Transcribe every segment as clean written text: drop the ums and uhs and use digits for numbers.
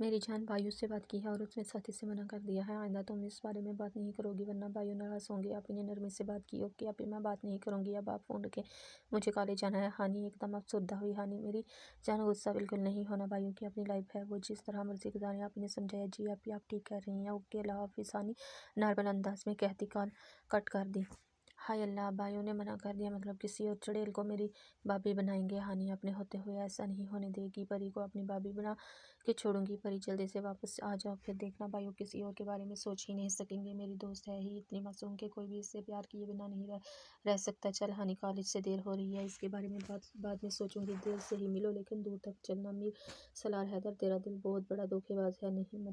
میری جان بایو سے بات کی ہے اور اس نے سختی سے منع کر دیا ہے، آئندہ تم اس بارے میں بات نہیں کرو گی ورنہ بایو ناراض ہوں گے۔ اپی نے نرمی سے بات کی۔ اوکے اپی، میں بات نہیں کروں گی، اب آپ فون رکھیں، مجھے کالج جانا ہے۔ ہانی ایک دم افسردہ ہوئی۔ ہانی میری جان غصہ بالکل نہیں ہونا، بایو کی اپنی لائف ہے، وہ جس طرح مرضی گزاریں۔ اپی نے سمجھایا۔ جی اپی آپ ٹھیک کہہ رہی ہیں، اوکے اللہ حافظ، ہانی نارمل انداز میں کہتی کال کٹ کر دی۔ ہائے اللہ، بایو نے منع کر دیا، مطلب کسی اور چڑیل کو میری بابی بنائیں گے۔ ہانی اپنے ہوتے ہوئے ایسا نہیں ہونے دے گی، پری کو اپنی بابی بنا کے چھوڑوں گی۔ پری جلدی سے واپس آ جاؤ، پھر دیکھنا بایو کسی اور کے بارے میں سوچ ہی نہیں سکیں گے۔ میری دوست ہے ہی اتنی معصوم کہ کوئی بھی اس سے پیار کیے بنا نہیں رہ سکتا۔ چل ہانی کالج سے دیر ہو رہی ہے، اس کے بارے میں بعد میں سوچوں گی، دل سے ہی ملو لیکن دور تک چلنا۔ میر سالار حیدر تیرا دل بہت بڑا دھوکے باز ہے۔ نہیں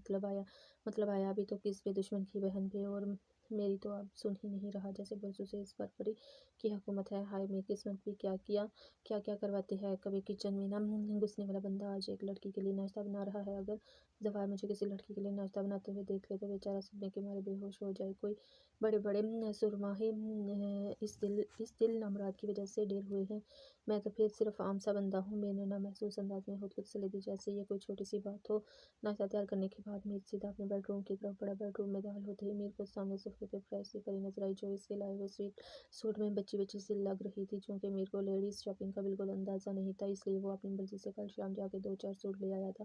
مطلب آیا ابھی تو کس پہ، دشمن کی بہن پہ، اور میری تو اب سن ہی نہیں رہا، جیسے برسوں سے اس پر پری کی حکومت ہے۔ ہائے میری قسمت بھی کیا کرواتی ہے، کبھی کچن میں نہ گھسنے والا بندہ آج ایک لڑکی کے لیے ناشتہ بنا رہا ہے۔ اگر زوال مجھے کسی لڑکی کے لیے ناشتہ بناتے ہوئے دیکھ لے تو بیچارہ صدمے کے مارے بے ہوش ہو جائے۔ کوئی بڑے بڑے سرماہے اس دل نامراد کی وجہ سے ڈیر ہوئے ہیں، میں تو پھر صرف عام سا بندہ ہوں۔ میں نے نہ محسوس انداز میں خود صلہ دی، جیسے یہ کوئی چھوٹی سی بات ہو۔ ناشتہ تیار کرنے کے بعد میر سیدھا اپنے بیڈ روم کی طرف بڑھا۔ بیڈ روم میں داخل ہوتے ہی میر کو سامنے صوفے پہ فریش سی پری نظر آئی، جو اس کے لائے ہوئے سویٹ سوٹ میں بچی سی لگ رہی تھی۔ چونکہ میر کو لیڈیز شاپنگ کا بالکل اندازہ نہیں تھا، اس لیے وہ اپنی مرضی سے کل شام جا کے 2-4 سوٹ لے آیا تھا،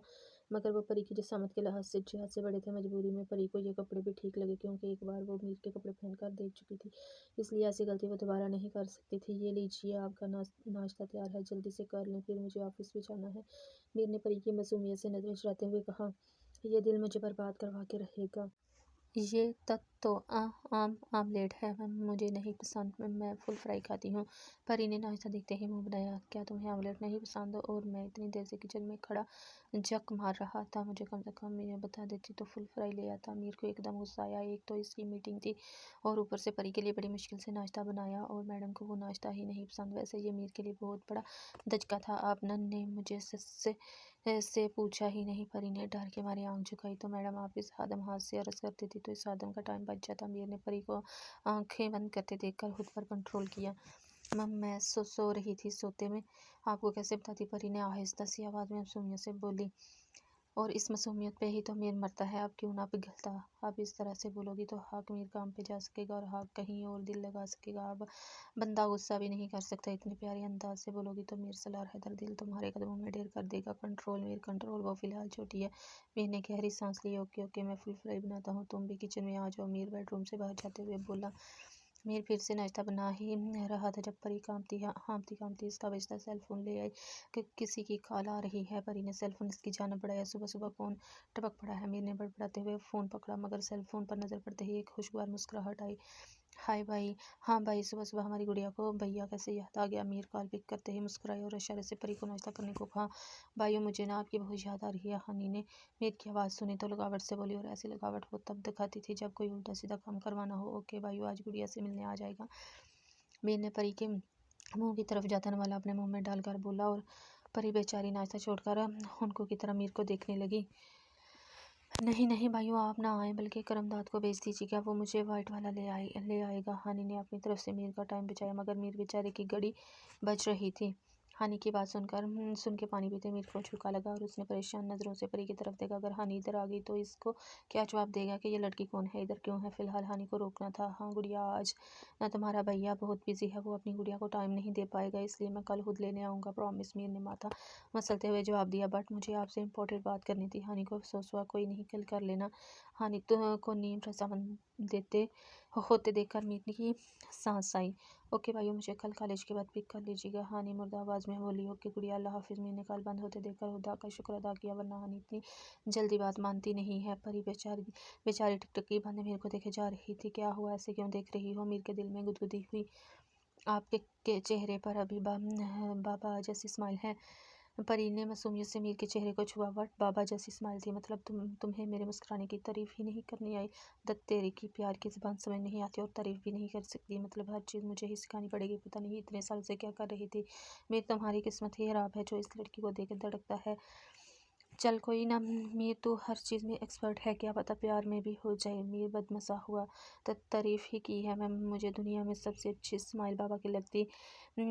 مگر وہ پری کی جسامت کے لحاظ سے جہاد سے بڑے تھے۔ مجبوری میں پری کو یہ کپڑے بھی ٹھیک لگے، کیونکہ ایک بار وہ میر کے کپڑے پہن کر دیکھ چکی تھی، اس لیے ایسی غلطی وہ دوبارہ نہیں کر سکتی تھی۔ یہ لیجیے آپ کا ناشتہ تیار ہے، جلدی سے کر لیں، پھر مجھے آفس بھی جانا ہے، میر نے پری کی معصومیت سے نظریں چراتے ہوئے کہا۔ یہ دل مجھے برباد کروا کے رہے گا۔ یہ تو آملیٹ ہے، مجھے نہیں پسند، میں فل فرائی کھاتی ہوں۔ پری نے ناشتہ دیکھتے ہی منہ بنایا۔ کیا تمہیں آملیٹ نہیں پسند؟ اور میں اتنی دیر سے کچن میں کھڑا جھک مار رہا تھا، مجھے کم سے کم میر بتا دیتی تو فل فرائی لے آتا۔ میر کو ایک دم غصہ آیا، ایک تو اس کی میٹنگ تھی اور اوپر سے پری کے لیے بڑی مشکل سے ناشتہ بنایا، اور میڈم کو وہ ناشتہ ہی نہیں پسند۔ ویسے یہ میر کے لیے بہت بڑا دھچکا تھا۔ آپ نے مجھے سے پوچھا ہی نہیں، پری نے ڈر کے مارے آنکھ جھکائی۔ تو میڈم آپ اس خادم ہاتھ سے عرض کرتی تھی تو اس خادم کا ٹائم بچ جاتا۔ میر نے پری کو آنکھیں بند کرتے دیکھ کر خود پر کنٹرول کیا۔ میں سو رہی تھی، سوتے میں آپ کو کیسے بتاتی، پری نے آہستہ سی آواز میں معصومیت سے بولی، اور اس معصومیت پہ ہی تو میر مرتا ہے، اب کیوں نہ پگھلتا۔ اب اس طرح سے بولو گی تو حق میر کام پہ جا سکے گا اور حق کہیں اور دل لگا سکے گا، اب بندہ غصہ بھی نہیں کر سکتا۔ اتنے پیارے انداز سے بولو گی تو میر سالار حیدر دل تمہارے قدموں میں ڈھیر کر دے گا۔ کنٹرول میر کنٹرول، وہ فی الحال چھوٹی ہے۔ میر نے گہری سانس لی۔ اوکے میں فل فرائی بناتا ہوں، تم بھی کچن میں آ جاؤ، میر بیڈ روم سے باہر جاتے ہوئے بولا۔ میر پھر سے ناشتہ بنا ہی رہا تھا جب پری ہانپتی اس کا بجتا سیل فون لے آئی کہ کسی کی کال آ رہی ہے۔ پری نے سیل فون اس کی جانب بڑھایا۔ صبح کون ٹپک پڑا ہے؟ میر نے بڑبڑاتے ہوئے فون پکڑا، مگر سیل فون پر نظر پڑتے ہی ایک خوشگوار مسکراہٹ آئی۔ ہائے بھائی، ہاں بھائی، صبح ہماری گڑیا کو بھیا کیسے یاد آ گیا؟ میر کال پک کرتے ہی مسکرائے اور اشارے سے پری کو ناشتہ کرنے کو کہا۔ بھائیو مجھے نا آپ کی بہت یاد آ رہی ہے۔ ہانی نے میر کی آواز سنی تو لگاوٹ سے بولی، اور ایسی لگاوٹ وہ تب دکھاتی تھی جب کوئی الٹا سیدھا کام کروانا ہو۔ اوکے بھائیو آج گڑیا سے ملنے آ جائے گا، میر نے پری کے منہ کی طرف جاتا نوالا اپنے منہ میں ڈال کر بولا، اور پری بیچاری ناشتہ چھوڑ کر ہنکوں کی طرح میر کو دیکھنے لگی۔ نہیں بھائیو آپ نہ آئیں، بلکہ کرمداد کو بھیج دیجیے گا، وہ مجھے وائٹ والا لے آئے گا۔ ہانی نے اپنی طرف سے میر کا ٹائم بچایا، مگر میر بیچارے کی گھڑی بج رہی تھی۔ ہانی کی بات سن کے پانی پیتے میر کو چھڑکا لگا، اور اس نے پریشان نظروں سے پری کی طرف دیکھا۔ اگر ہانی ادھر آ گئی تو اس کو کیا جواب دے گا کہ یہ لڑکی کون ہے، ادھر کیوں ہے؟ فی الحال ہانی کو روکنا تھا۔ ہاں گڑیا آج نہ تمہارا بھیا بہت بزی ہے، وہ اپنی گڑیا کو ٹائم نہیں دے پائے گا، اس لیے میں کل خود لینے آؤں گا، پرامس، میر نے ماتھا مسلتے ہوئے جواب دیا۔ بٹ مجھے آپ سے امپورٹنٹ بات کرنی تھی۔ ہانی کو افسوس ہوا، کوئی نہیں کل کر لینا۔ ہانی کو نیم رضامند ہوتے دیکھ کر میر کی سانس آئی۔ اوکے بھائیو مجھے کل کالج کے بعد پک کر لیجیے گا، ہانی مردہ آواز میں بولی۔ اوکے گڑیا اللہ حافظ، میر نے کال بند ہوتے دیکھ کر خدا کا شکر ادا کیا، ورنہ ہانی اتنی جلدی بات مانتی نہیں ہے۔ پری بیچاری ٹکٹکی بند میر کو دیکھے جا رہی تھی۔ کیا ہوا، ایسے کیوں دیکھ رہی ہو؟ میر کے دل میں گدگدی ہوئی۔ آپ کے چہرے پر ابھی بابا جیسی اسمائل ہے۔ پری نے معصومیت سے میر کے چہرے کو چھوا۔ وٹ بابا جیسی اسمائل تھی؟ مطلب تمہیں میرے مسکرانے کی تعریف ہی نہیں کرنی آئی؟ دت تیری کی پیار کی زبان سمجھ نہیں آتی اور تعریف بھی نہیں کر سکتی، مطلب ہر چیز مجھے ہی سکھانی پڑے گی؟ پتہ نہیں اتنے سال سے کیا کر رہی تھی میر، تمہاری قسمت ہی خراب ہے جو اس لڑکی کو دیکھ کے دھڑکتا ہے۔ چل کوئی نہ میر، تو ہر چیز میں ایکسپرٹ ہے، کیا پتہ پیار میں بھی ہو جائے۔ میر بدمزہ ہوا۔ تعریف ہی کی ہے مجھے دنیا میں سب سے اچھی اسمائل بابا کی لگتی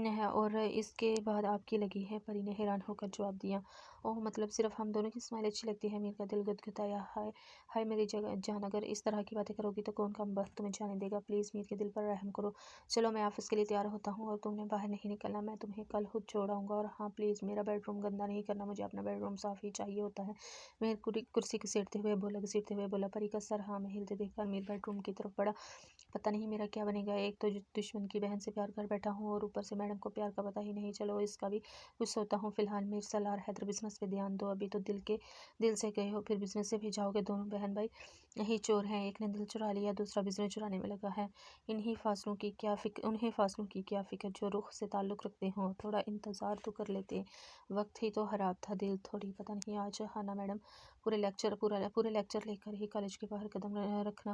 ہے، اور اس کے بعد آپ کی لگی ہے، پری نے حیران ہو کر جواب دیا۔ اوہ مطلب صرف ہم دونوں کی اسمائل اچھی لگتی ہے۔ میر کا دل گدگدایا۔ ہائے ہائے میری جان، اگر اس طرح کی باتیں کرو گی تو کون کم بخت تمہیں جانے دے گا؟ پلیز میر کے دل پر رحم کرو۔ چلو میں آفس کے لیے تیار ہوتا ہوں اور تم نے باہر نہیں نکلنا، میں تمہیں کل خود چھوڑ آؤں گا۔ اور ہاں پلیز میرا بیڈ روم گندا نہیں کرنا، مجھے اپنا بیڈ روم صاف ہی چاہیے ہوتا ہے۔ میر کرسی گھسیٹتے ہوئے بولا۔ پری کا سر ہاں میں ہلتے دیکھ کر میر بیڈ روم کی طرف بڑھا۔ پتہ نہیں میرا کیا بنے گا، ایک تو دشمن کی بہن سے پیار کر بیٹھا ہوں اور اوپر سے میڈم کو پیار کا پتہ ہی نہیں۔ چلو اس کا بھی کچھ سوچتا ہوں، فی الحال میر سالار حیدر بزنس پہ دھیان دو۔ ابھی تو دل سے گئے ہو، پھر بزنس سے بھی جاؤ گے؟ دونوں بہن بھائی ہی چور ہیں، ایک نے دل چرا لیا، دوسرا بزنس چرانے میں لگا ہے۔ انہیں فاصلوں کی کیا فکر جو رخ سے تعلق رکھتے ہوں، تھوڑا انتظار تو کر لیتے۔ وقت ہی تو خراب تھا، دل تھوڑی۔ پتہ نہیں آج ہانا میڈم پورے لیکچر لے کر ہی کالج کے باہر قدم رکھنا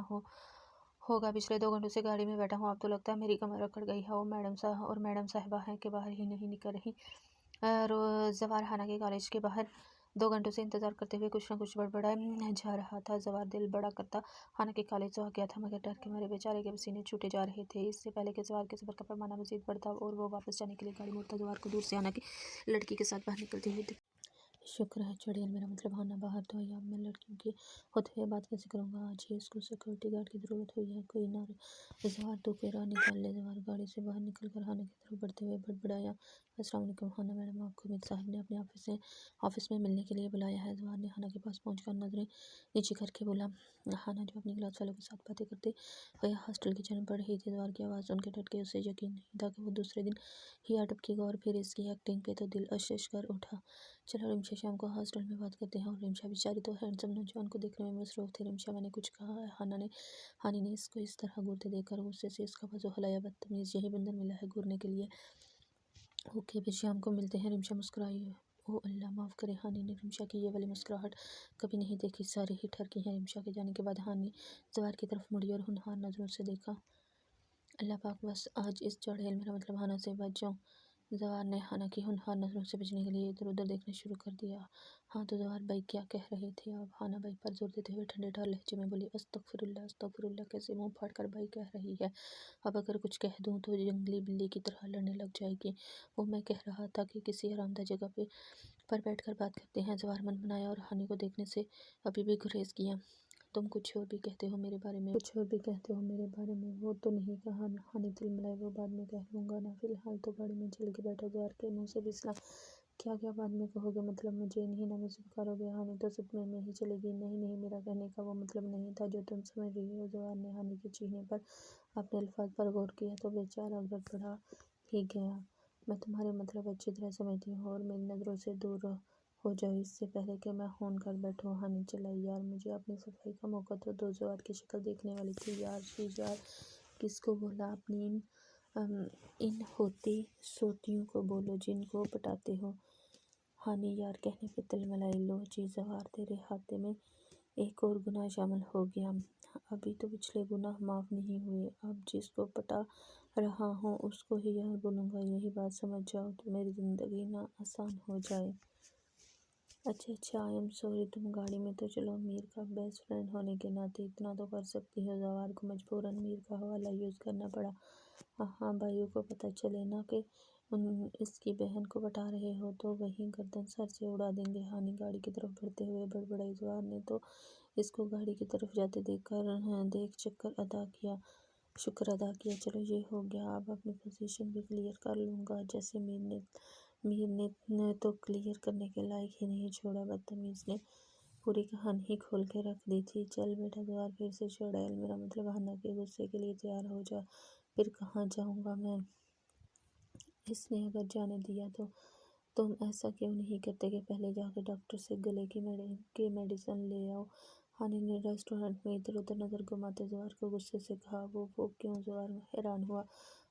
ہوگا۔ پچھلے 2 گھنٹوں سے گاڑی میں بیٹھا ہوں، اب تو لگتا ہے میری کمر اکڑ گئی ہے۔ اور میڈم صاحبہ ہیں کہ باہر ہی نہیں نکل رہی۔ زوار ہانا کے کالج کے باہر 2 گھنٹوں سے انتظار کرتے ہوئے کچھ نہ کچھ بڑبڑائے جا رہا تھا۔ زوار دل بڑا کرتا ہانا کے کالج تو آ گیا تھا، مگر ڈر کے مارے بیچارے کے پسینے چھوٹے جا رہے تھے۔ اس سے پہلے کہ زوار کے صبر کا پیمانہ مزید بڑھتا اور وہ واپس جانے کے لیے گاڑی موڑتا، زوار کو دور سے ہانا کی لڑکی کے ساتھ باہر نکلتی ہوئی شکر ہے چڑیل، میرا مطلب ہانا باہر تو آئی۔ اب میں لڑکیوں کی ہوتے ہوئے بات کیسے کروں گا؟ آج ہی اس کو سیکورٹی گارڈ کی ضرورت ہوئی ہے، کوئی نہ زوار تو کوئی راہ نکال لے۔ زوار گاڑی سے باہر نکل کر ہانا کی طرف بڑھتے ہوئے بڑبڑایا۔ السلام علیکم ہانا میڈم، آپ کو میر صاحب نے اپنے آفس میں ملنے کے لیے بلایا ہے۔ زوار نے ہانا کے پاس پہنچ کر نظریں نیچی کر کے بولا۔ ہانا جو اپنی کلاس والوں کے ساتھ باتیں کرتے ہوئے ہاسٹل کی جانب بڑھ رہی تھی، زوار کی آواز سن کے ڈٹ گئی۔ اسے یقین نہیں تھا کہ وہ دوسرے دن ہی آ ٹپکے گا، اور پھر اس کی ایکٹنگ پہ تو دل اشش کر اٹھا۔ چلو رمشا، شام کو ہاسٹل میں بات کرتے ہیں۔ اور رمشا بیچاری تو ہینڈسم نوجوان کو دیکھنے میں مصروف تھی۔ رمشا، میں نے کچھ کہا ہے؟ ہانی نے اس کو اس طرح گھورتے دیکھ کر غصے سے اس کا بازو ہلایا۔ بدتمیز، یہی بندر ملا ہے گھورنے کے لیے۔ اوکے پھر شام کو ملتے ہیں۔ رمشا مسکرائی۔ او اللہ معاف کرے، ہانی نے رمشا کی یہ والی مسکراہٹ کبھی نہیں دیکھی۔ سارے ہی ٹھرکی ہیں۔ رمشا کے جانے کے بعد ہانی زوار کی طرف مڑی اور ہونہار نظروں سے دیکھا۔ اللہ پاک بس آج اس چڑیل، میرا مطلب ہانا سے بچ جاؤں۔ زوار نے ہانا کی ہونہار نظروں سے بچنے کے لیے ادھر ادھر دیکھنا شروع کر دیا۔ ہاں تو زوار بھائی کیا کہہ رہے تھے آپ؟ ہانا بھائی پر زور دیتے ہوئے ٹھنڈے ٹھار لہجے میں بولی۔ استغفر اللہ، کیسے منہ پھاڑ کر بھائی کہہ رہی ہے؟ اب اگر کچھ کہہ دوں تو جنگلی بلی کی طرح لڑنے لگ جائے گی۔ وہ میں کہہ رہا تھا کہ کسی آرام دہ جگہ پر بیٹھ کر بات کرتے ہیں۔ زوار من بنایا اور ہانی کو دیکھنے سے ابھی بھی گریز کیا۔ تم کچھ اور بھی کہتے ہو میرے بارے میں؟ وہ تو نہیں کہا، ہانی تلملائی۔ وہ بعد میں کہہ لوں گا نا، فی الحال تو گاڑی میں چل کے بیٹھو۔ زوار کے منہ سے پھسلا۔ کیا بعد میں کہو گے؟ مطلب مجھے انہی ناموں سے پکارو گے؟ ہانی تو صدمے میں ہی چلی گئی۔ نہیں، میرا کہنے کا وہ مطلب نہیں تھا جو تم سمجھ رہی ہو۔ زوار نے ہانی کے چہرے پر اپنے الفاظ پر غور کیا تو بیچارہ گڑبڑا ہی گیا۔ میں تمہارے مطلب اچھی طرح سمجھتی ہوں، اور میری نظروں سے دور ہو جاؤ اس سے پہلے کہ میں ہون کر بیٹھوں۔ ہانی چلائی۔ یار مجھے اپنی صفائی کا موقع تو دو۔ زوار کی شکل دیکھنے والی تھی۔ یار کس کو بولا؟ اپنی ان ہوتی سوتیوں کو بولو جن کو پٹاتے ہو۔ ہانی یار کہنے پہ تلملائی۔ لو جی زوار، تیرے ہاتھے میں ایک اور گناہ شامل ہو گیا۔ ابھی تو پچھلے گناہ معاف نہیں ہوئے، اب جس کو پٹا رہا ہوں اس کو ہی یار بولوں گا۔ یہی بات سمجھ جاؤ تو میری زندگی نہ آسان ہو جائے۔ اچھا آئی ایم سوری۔ تم گاڑی میں تو چلو، میر کا بیسٹ فرینڈ ہونے کے ناطے اتنا تو کر سکتی ہو۔ زوار کو مجبوراً میر کا حوالہ یوز کرنا پڑا۔ ہاں بھائیوں کو پتہ چلے نا کہ اس کی بہن کو پٹا رہے ہو تو وہیں گردن سر سے اڑا دیں گے۔ ہانی گاڑی کی طرف بڑھتے ہوئے بڑبڑائی۔ زوار نے تو اس کو گاڑی کی طرف جاتے دیکھ شکر ادا کیا۔ چلو یہ ہو گیا، اب اپنی پوزیشن بھی کلیئر کر لوں گا۔ جیسے میر نے تو کلیئر کرنے کے لائق ہی نہیں چھوڑا، بدتمیز نے پوری کہانی ہی کھول کے رکھ دی تھی۔ چل بیٹا زوار، پھر سے چڑیل، میرا مطلب ہانا کے غصے کے لیے تیار ہو جا۔ پھر کہاں جاؤں گا میں؟ اس نے اگر جانے دیا تو تم ایسا کیوں نہیں کرتے کہ پہلے جا کے ڈاکٹر سے گلے کی میڈیسن لے آؤ؟ ہانی نے ریسٹورنٹ میں ادھر ادھر نظر گھماتے زوار کو غصے سے کہا۔ وہ کیوں؟ زوار حیران ہوا۔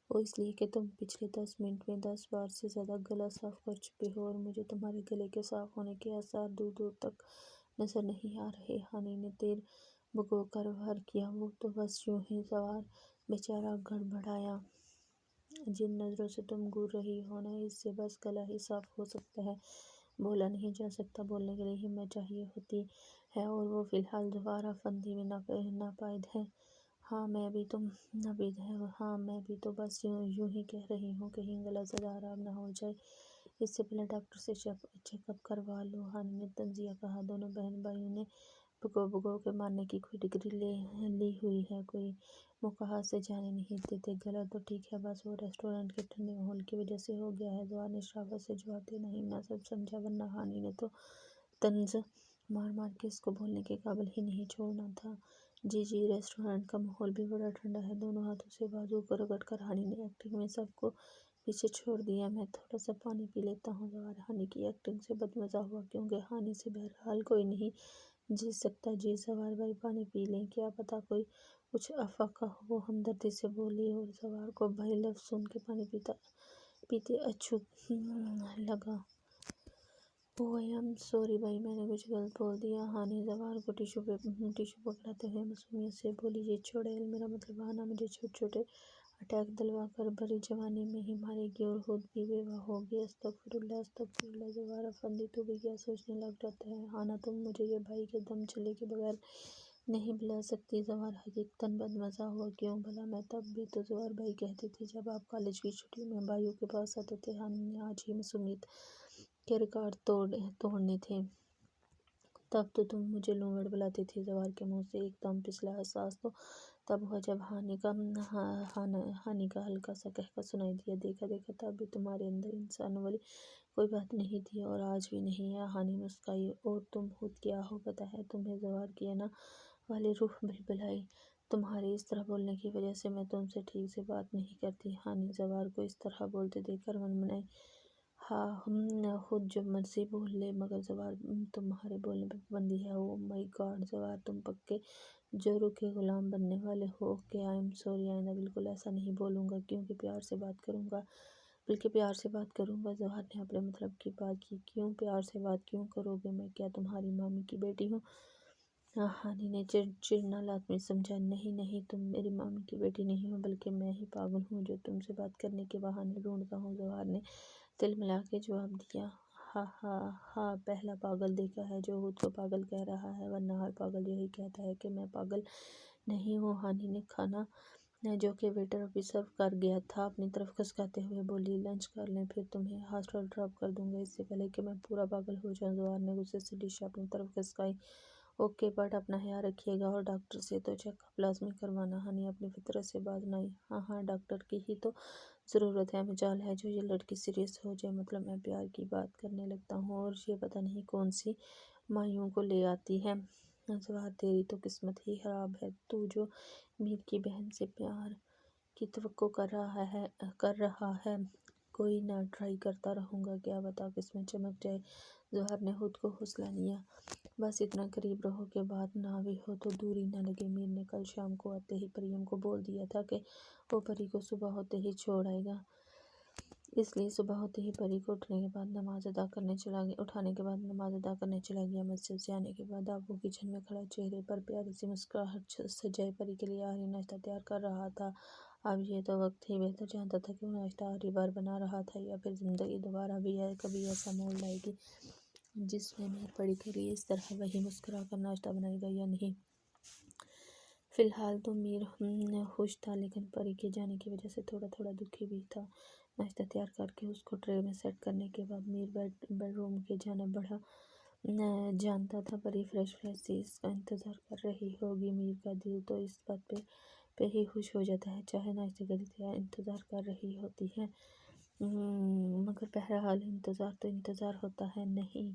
وہ اس لیے کہ تم پچھلے 10 منٹ میں 10 بار سے زیادہ گلا صاف کر چکے ہو، اور مجھے تمہارے گلے کے صاف ہونے کے آثار دور دور تک نظر نہیں آ رہے۔ ہانی نے دیر بھگو کر وار کیا۔ وہ تو بس یوں ہی۔ زوار بیچارہ گڑبڑایا۔ جن نظروں سے تم گھور رہی ہو نا، اس سے بس گلا ہی صاف ہو سکتا ہے، بولا نہیں جا سکتا۔ بولنے کے لیے ہمت چاہیے ہوتی ہے، اور وہ فی الحال دوبارہ فندی میں ناپید ہے۔ ہاں میں بھی تو بس یوں ہی کہہ رہی ہوں، کہیں گلا زدہ خراب نہ ہو جائے۔ اس سے پہلے ڈاکٹر سے چیک اپ کروا لو، ہانی نے تنزیہ کہا۔ دونوں بہن بھائیوں نے بھگو بھگو کے مارنے کی کوئی ڈگری لی ہوئی ہے، کوئی مقاہد سے جانے نہیں دیتے۔ غلط تو ٹھیک ہے، بس وہ ریسٹورینٹ کے ٹھنڈے ماحول کی وجہ سے ہو گیا ہے۔ زوال نے شرافت سے جواب دیا، نہیں میں سب سمجھا، ورنہ ہانی نے تو طنز مار مار کے اس کو بولنے کے قابل ہی نہیں چھوڑنا تھا۔ جی جی، ریسٹورینٹ کا ماحول بھی بڑا ٹھنڈا ہے۔ دونوں ہاتھوں سے بازو کو رگڑ کر ہانی نے ایکٹنگ میں سب کو پیچھے چھوڑ دیا۔ میں تھوڑا سا پانی پی لیتا ہوں زوال۔ ہانی کی ایکٹنگ سے بدمزہ ہوا، کیونکہ ہانی سے بہرحال کوئی نہیں جیت سکتا۔ جی زوال بھائی پانی پی لیں، کیا پتا کوئی کچھ افاقہ ہو، وہ ہمدردی سے بولی، اور زوال کو بھائی لفظ سن کے پانی پیتے اچھو لگا۔ اوہ آئی ایم سوری بھائی، میں نے کچھ غلط بول دیا۔ ہانی زوال کو ٹشو پکڑاتے ہوئے معصومیت سے بولی، یہ چھوڑے، میرا مطلب ہانا مجھے چھوٹے چھوٹے اٹیک دلوا کر بڑی جوانی میں ہی مارے گی اور خود بھی بیوہ ہوگی۔ استغفراللہ استغفراللہ، زوال افندی تو بھی کیا سوچنے لگ جاتا ہے۔ ہانا تم مجھے یہ بھائی کے دم چلے کے بغیر نہیں بلا سکتی۔ زوال حقیقتاً بدمزہ ہوا، کیوں بھلا، میں تب بھی تو زوال بھائی کہتی تھی جب آپ کالج کی چھٹیوں میں بھائیوں کے پاس آتے تھے۔ ہانی نے آج ہی معصومیت کے ریکارڈ توڑنے تھے، تب تو تم مجھے لونگڑ بلاتی تھی۔ زوال کے منہ سے ایک دم پھسلا۔ احساس تو تب ہوا جب ہانی کا ہلکا سا قہقہ سنائی دیا، دیکھا دیکھا تب بھی تمہارے اندر انسانوں والی کوئی بات نہیں تھی، اور آج بھی نہیں ہے۔ ہانی مسکرائی، اور تم خود کیا ہو پتہ ہے تمہیں؟ زوال کی انا والی روح بلبلائی، تمہارے اس طرح بولنے کی وجہ سے میں تم سے ٹھیک سے بات نہیں کرتی۔ ہانی زوال کو اس طرح بولتے دیکھ کر منمنائی، ہاں خود جو مرضی بول لے، مگر زوال تمہارے بولنے پہ پابندی ہے۔ اوہ مائی گاڈ زوال، تم پکے جورو کے غلام بننے والے ہو۔ اوکے آئی ایم سوری، آئندہ بالکل ایسا نہیں بولوں گا، بلکہ پیار سے بات کروں گا۔ زوال نے اپنے مطلب کی بات کی، کیوں پیار سے بات کیوں کرو گے؟ میں کیا تمہاری مامی کی بیٹی ہوں؟ ہانی نے چڑنا لازمی سمجھا، نہیں نہیں، تم میری مامی کی بیٹی نہیں ہو، بلکہ میں ہی پاگل ہوں جو تم سے بات کرنے کے بہانے ڈھونڈتا ہوں۔ زوال نے تل ملا کے جواب دیا، ہاں پہلا پاگل دیکھا ہے جو خود کو پاگل کہہ رہا ہے، ورنہ ہر پاگل یہی کہتا ہے کہ میں پاگل نہیں ہوں۔ ہانی نے کھانا جو کہ ویٹر ابھی سرو کر گیا تھا اپنی طرف کھسکاتے ہوئے بولی، لنچ کر لیں، پھر تمہیں ہاسٹل ڈراپ کر دوں گا، اس سے پہلے کہ میں پورا پاگل ہو جاؤں۔ زوال نے غصے سے ڈش اپنی طرف کھسکائی، اوکے بٹ اپنا خیال رکھیے گا، اور ڈاکٹر سے تو چیک اپ لازمی کروانا۔ ہانی اپنی فطرت سے باز نہ آئی، ہاں ڈاکٹر کی ہی تو ضرورت ہے، مجال ہے جو یہ لڑکی سیریس ہو جائے، مطلب میں پیار کی بات کرنے لگتا ہوں اور یہ پتہ نہیں کون سی مایوں کو لے آتی ہے۔ زوال تیری تو قسمت ہی خراب ہے، تو جو میر کی بہن سے پیار کی توقع کر رہا ہے، کوئی نہ ٹرائی کرتا رہوں گا، کیا پتا قسمت چمک جائے۔ زوال نے خود کو حوصلہ دیا، بس اتنا قریب رہو کہ بات نہ بھی ہو تو دوری نہ لگے۔ میر نے کل شام کو آتے ہی پریم کو بول دیا تھا کہ وہ پری کو صبح ہوتے ہی چھوڑ آئے گا، اس لیے صبح ہوتے ہی پری کو اٹھانے کے بعد نماز ادا کرنے چلا گیا۔ مسجد سے آنے کے بعد اب وہ کچن میں کھڑا چہرے پر پیاری سی مسکراہٹ سجائے پری کے لیے آخری ناشتہ تیار کر رہا تھا۔ اب یہ تو وقت ہی بہتر جانتا تھا کہ وہ ناشتہ آخری بار بنا رہا تھا، یا پھر زندگی دوبارہ بھی کبھی ایسا موڑ لائے گی جس میں میر پری کے لیے اس طرح وہی مسکرا کر ناشتہ بنائے گا یا نہیں۔ فی الحال تو میر خوش تھا، لیکن پری کے جانے کی وجہ سے تھوڑا تھوڑا دکھی بھی تھا۔ ناشتہ تیار کر کے اس کو ٹرے میں سیٹ کرنے کے بعد میر بیڈ روم کی جانب بڑھا۔ جانتا تھا پری فریش سی اس کا انتظار کر رہی ہوگی۔ میر کا دل تو اس بات پہ ہی خوش ہو جاتا ہے، چاہے ناشتے کا انتظار کر رہی ہوتی ہے، مگر بہرحال انتظار تو انتظار ہوتا ہے، نہیں؟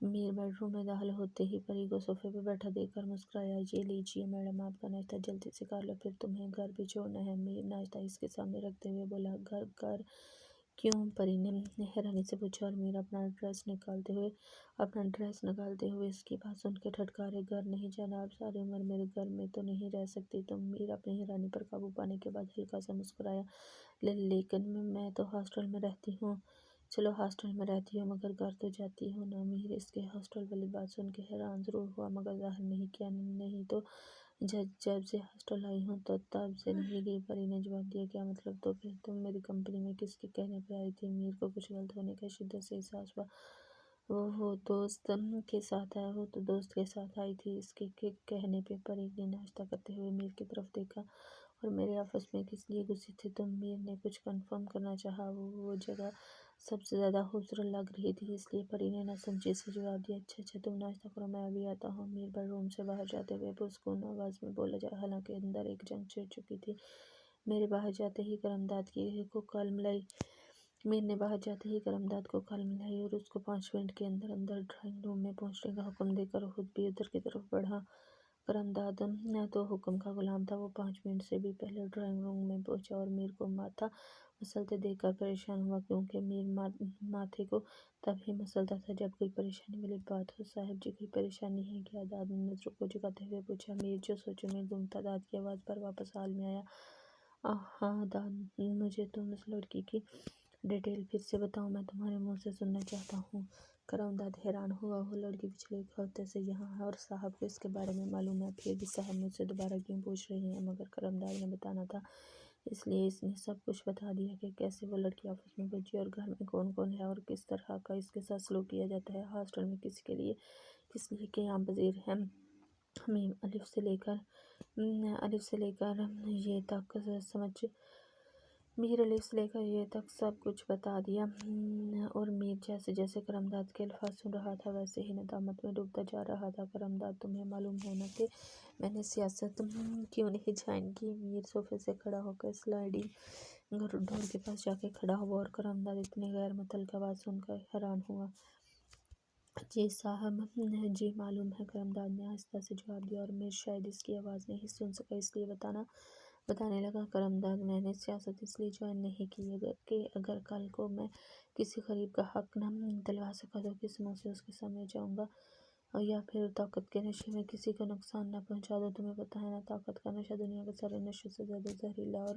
میر بیڈ روم میں داخل ہوتے ہی پری کو صوفے پہ بیٹھا دیکھ کر مسکرایا، یہ لیجیے میڈم آپ کا ناشتہ، جلدی سے کر لو، پھر تمہیں گھر بھی چھوڑنا ہے۔ میر ناشتہ اس کے سامنے رکھتے ہوئے بولا، گھر کیوں؟ پری نے حیرانی سے پوچھا، اور میر اپنا ڈریس نکالتے ہوئے اس کی بات سن کے ٹھٹکارے، گھر نہیں جانا، اب ساری عمر میرے گھر میں تو نہیں رہ سکتی تم؟ میر اپنی حیرانی پر قابو پانے کے بعد ہلکا سا مسکرایا، لیکن میں تو ہاسٹل میں رہتی ہوں۔ چلو ہاسٹل میں رہتی ہو، مگر گھر تو جاتی ہو نا؟ میر اس کے ہاسٹل والی بات سن کے حیران ضرور ہوا، مگر ظاہر نہیں کیا، نہیں تو جب سے ہاسٹل آئی ہوں تو تب سے نہیں گئی۔ پری نے جواب دیا، کیا مطلب؟ تو پھر تم میری کمپنی میں کس کے کہنے پہ آئی تھی؟ میر کو کچھ غلط ہونے کا شدت سے احساس ہوا، وہ تو دوست کے ساتھ آئی تھی، اس کے کہنے پہ۔ پری نے ناشتہ کرتے ہوئے میر کی طرف دیکھا، اور میرے آپس میں کس لیے گھسی تھی تم؟ میر نے کچھ کنفرم کرنا چاہا، وہ جگہ سب سے زیادہ خوبصورت لگ رہی تھی، اس لیے پری نے نہ سمجھی سے جواب دیا، اچھا اچھا تم ناشتہ کرو، میں ابھی آتا ہوں۔ میر بیڈ روم سے باہر جاتے ہوئے پرسکون آواز میں بولا، حالانکہ اندر ایک جنگ چھڑ چکی تھی۔ میرے باہر جاتے ہی کرمداد کو کال ملائی میر نے باہر جاتے ہی کرمداد کو کال ملائی اور اس کو 5 منٹ کے اندر اندر ڈرائنگ روم میں پہنچنے کا حکم دے کر خود بھی ادھر کی طرف بڑھا۔ کرمداد تو حکم کا غلام تھا، وہ 5 منٹ سے بھی پہلے ڈرائنگ روم میں پہنچا اور میر کو ماتھا مسلتے دیکھ کر پریشان ہوا، کیونکہ میر ماتھے کو تب ہی مسلتا تھا جب کوئی پریشانی والی بات ہو۔ صاحب جی کوئی پریشانی ہے کیا؟ داد نے نظروں کو جھکاتے ہوئے پوچھا۔ میر جو سوچوں میں گم تھا، داد کی آواز پر واپس حال میں آیا۔ ہاں داد، مجھے تم اس لڑکی کی ڈیٹیل پھر سے بتاؤ، میں تمہارے منہ سے سننا چاہتا ہوں۔ کرمداد حیران ہوا، وہ لڑکی پچھلے ایک ہفتے سے یہاں ہے اور صاحب کو اس کے بارے میں معلوم ہے، پھر بھی صاحب مجھ سے دوبارہ کیوں پوچھ رہے ہیں؟ مگر کرمداد نے بتانا تھا، اس لیے اس نے سب کچھ بتا دیا کہ کیسے وہ لڑکی آفس میں پہنچی اور گھر میں کون کون ہے اور کس طرح کا اس کے ساتھ سلوک کیا جاتا ہے، ہاسٹل میں کس لیے قیام پذیر ہے۔ میم الف سے لے کر یہ تک سمجھ میر الف سے لے کر یہ تک سب کچھ بتا دیا، اور میر جیسے جیسے کرمداد کے الفاظ سن رہا تھا ویسے ہی ندامت میں ڈوبتا جا رہا تھا۔ کرمداد، تمہیں معلوم ہے نا کہ میں نے سیاست کیوں نہیں جوائن کی؟ میر صوفے سے کھڑا ہو کر سلائڈنگ ڈور کے پاس جا کے کھڑا ہوا اور کرمداد اتنی غیر متعلق آواز سن کر حیران ہوا۔ جی صاحب، جی معلوم ہے، کرمداد نے آہستہ سے جواب دیا، اور میر شاید اس کی آواز نہیں سن سکا، اس لیے بتانے لگا۔ کرمداد، میں نے سیاست اس لیے جوائن نہیں کی کہ اگر کل کو میں کسی غریب کا حق نہ دلوا سکا تو کس منہ سے اس کے سامنے جاؤں گا، یا پھر طاقت کے نشے میں کسی کو نقصان نہ پہنچا دوں۔ تمہیں پتہ ہے نا، طاقت کا نشہ دنیا کے سارے نشوں سے زیادہ زہریلا اور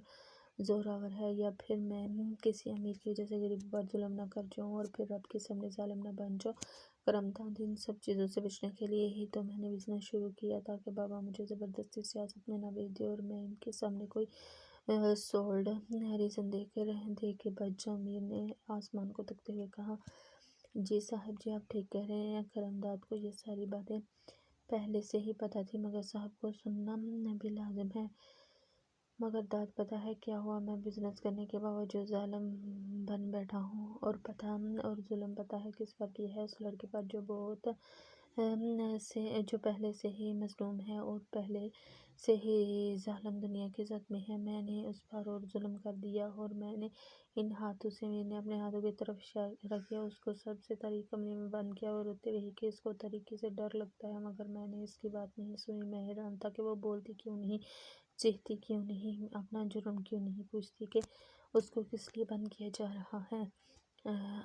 زوراور ہے۔ یا پھر میں کسی امیر کی وجہ سے غریبوں پر ظلم نہ کر جاؤں اور پھر رب کے سامنے ظالم نہ بن جاؤں۔ کرمداد، ان سب چیزوں سے بچنے کے لیے ہی تو میں نے بزنس شروع کیا، تاکہ بابا مجھے زبردستی سیاست میں نہ بھیج دے اور میں ان کے سامنے کوئی سولڈ ریزن دے کے بچ جاؤں۔ میر نے آسمان کو تکتے ہوئے کہا، جی صاحب جی، آپ ٹھیک کہہ رہے ہیں۔ کرمداد کو یہ ساری باتیں پہلے سے ہی پتہ تھی، مگر صاحب کو سننا بھی لازم ہے۔ مگر داد، پتہ ہے کیا ہوا؟ میں بزنس کرنے کے باوجود ظالم بن بیٹھا ہوں، اور ظلم پتہ ہے کس پر کیا ہے؟ اس لڑکی پر جو پہلے سے ہی مظلوم ہے اور پہلے سے ہی ظالم دنیا کی زد میں ہے۔ میں نے اس پر اور ظلم کر دیا، اور میں نے ان ہاتھوں سے میر نے اپنے ہاتھوں کی طرف اشارہ کیا، اس کو سب سے تاریک کمرے میں بند کیا اور روتی رہی کہ اس کو تاریکی سے ڈر لگتا ہے، مگر میں نے اس کی بات نہیں سنی۔ میں حیران تھا کہ وہ بولتی کیوں نہیں، چیختی کیوں نہیں، اپنا جرم کیوں نہیں پوچھتی کہ اس کو کس لیے بند کیا جا رہا ہے۔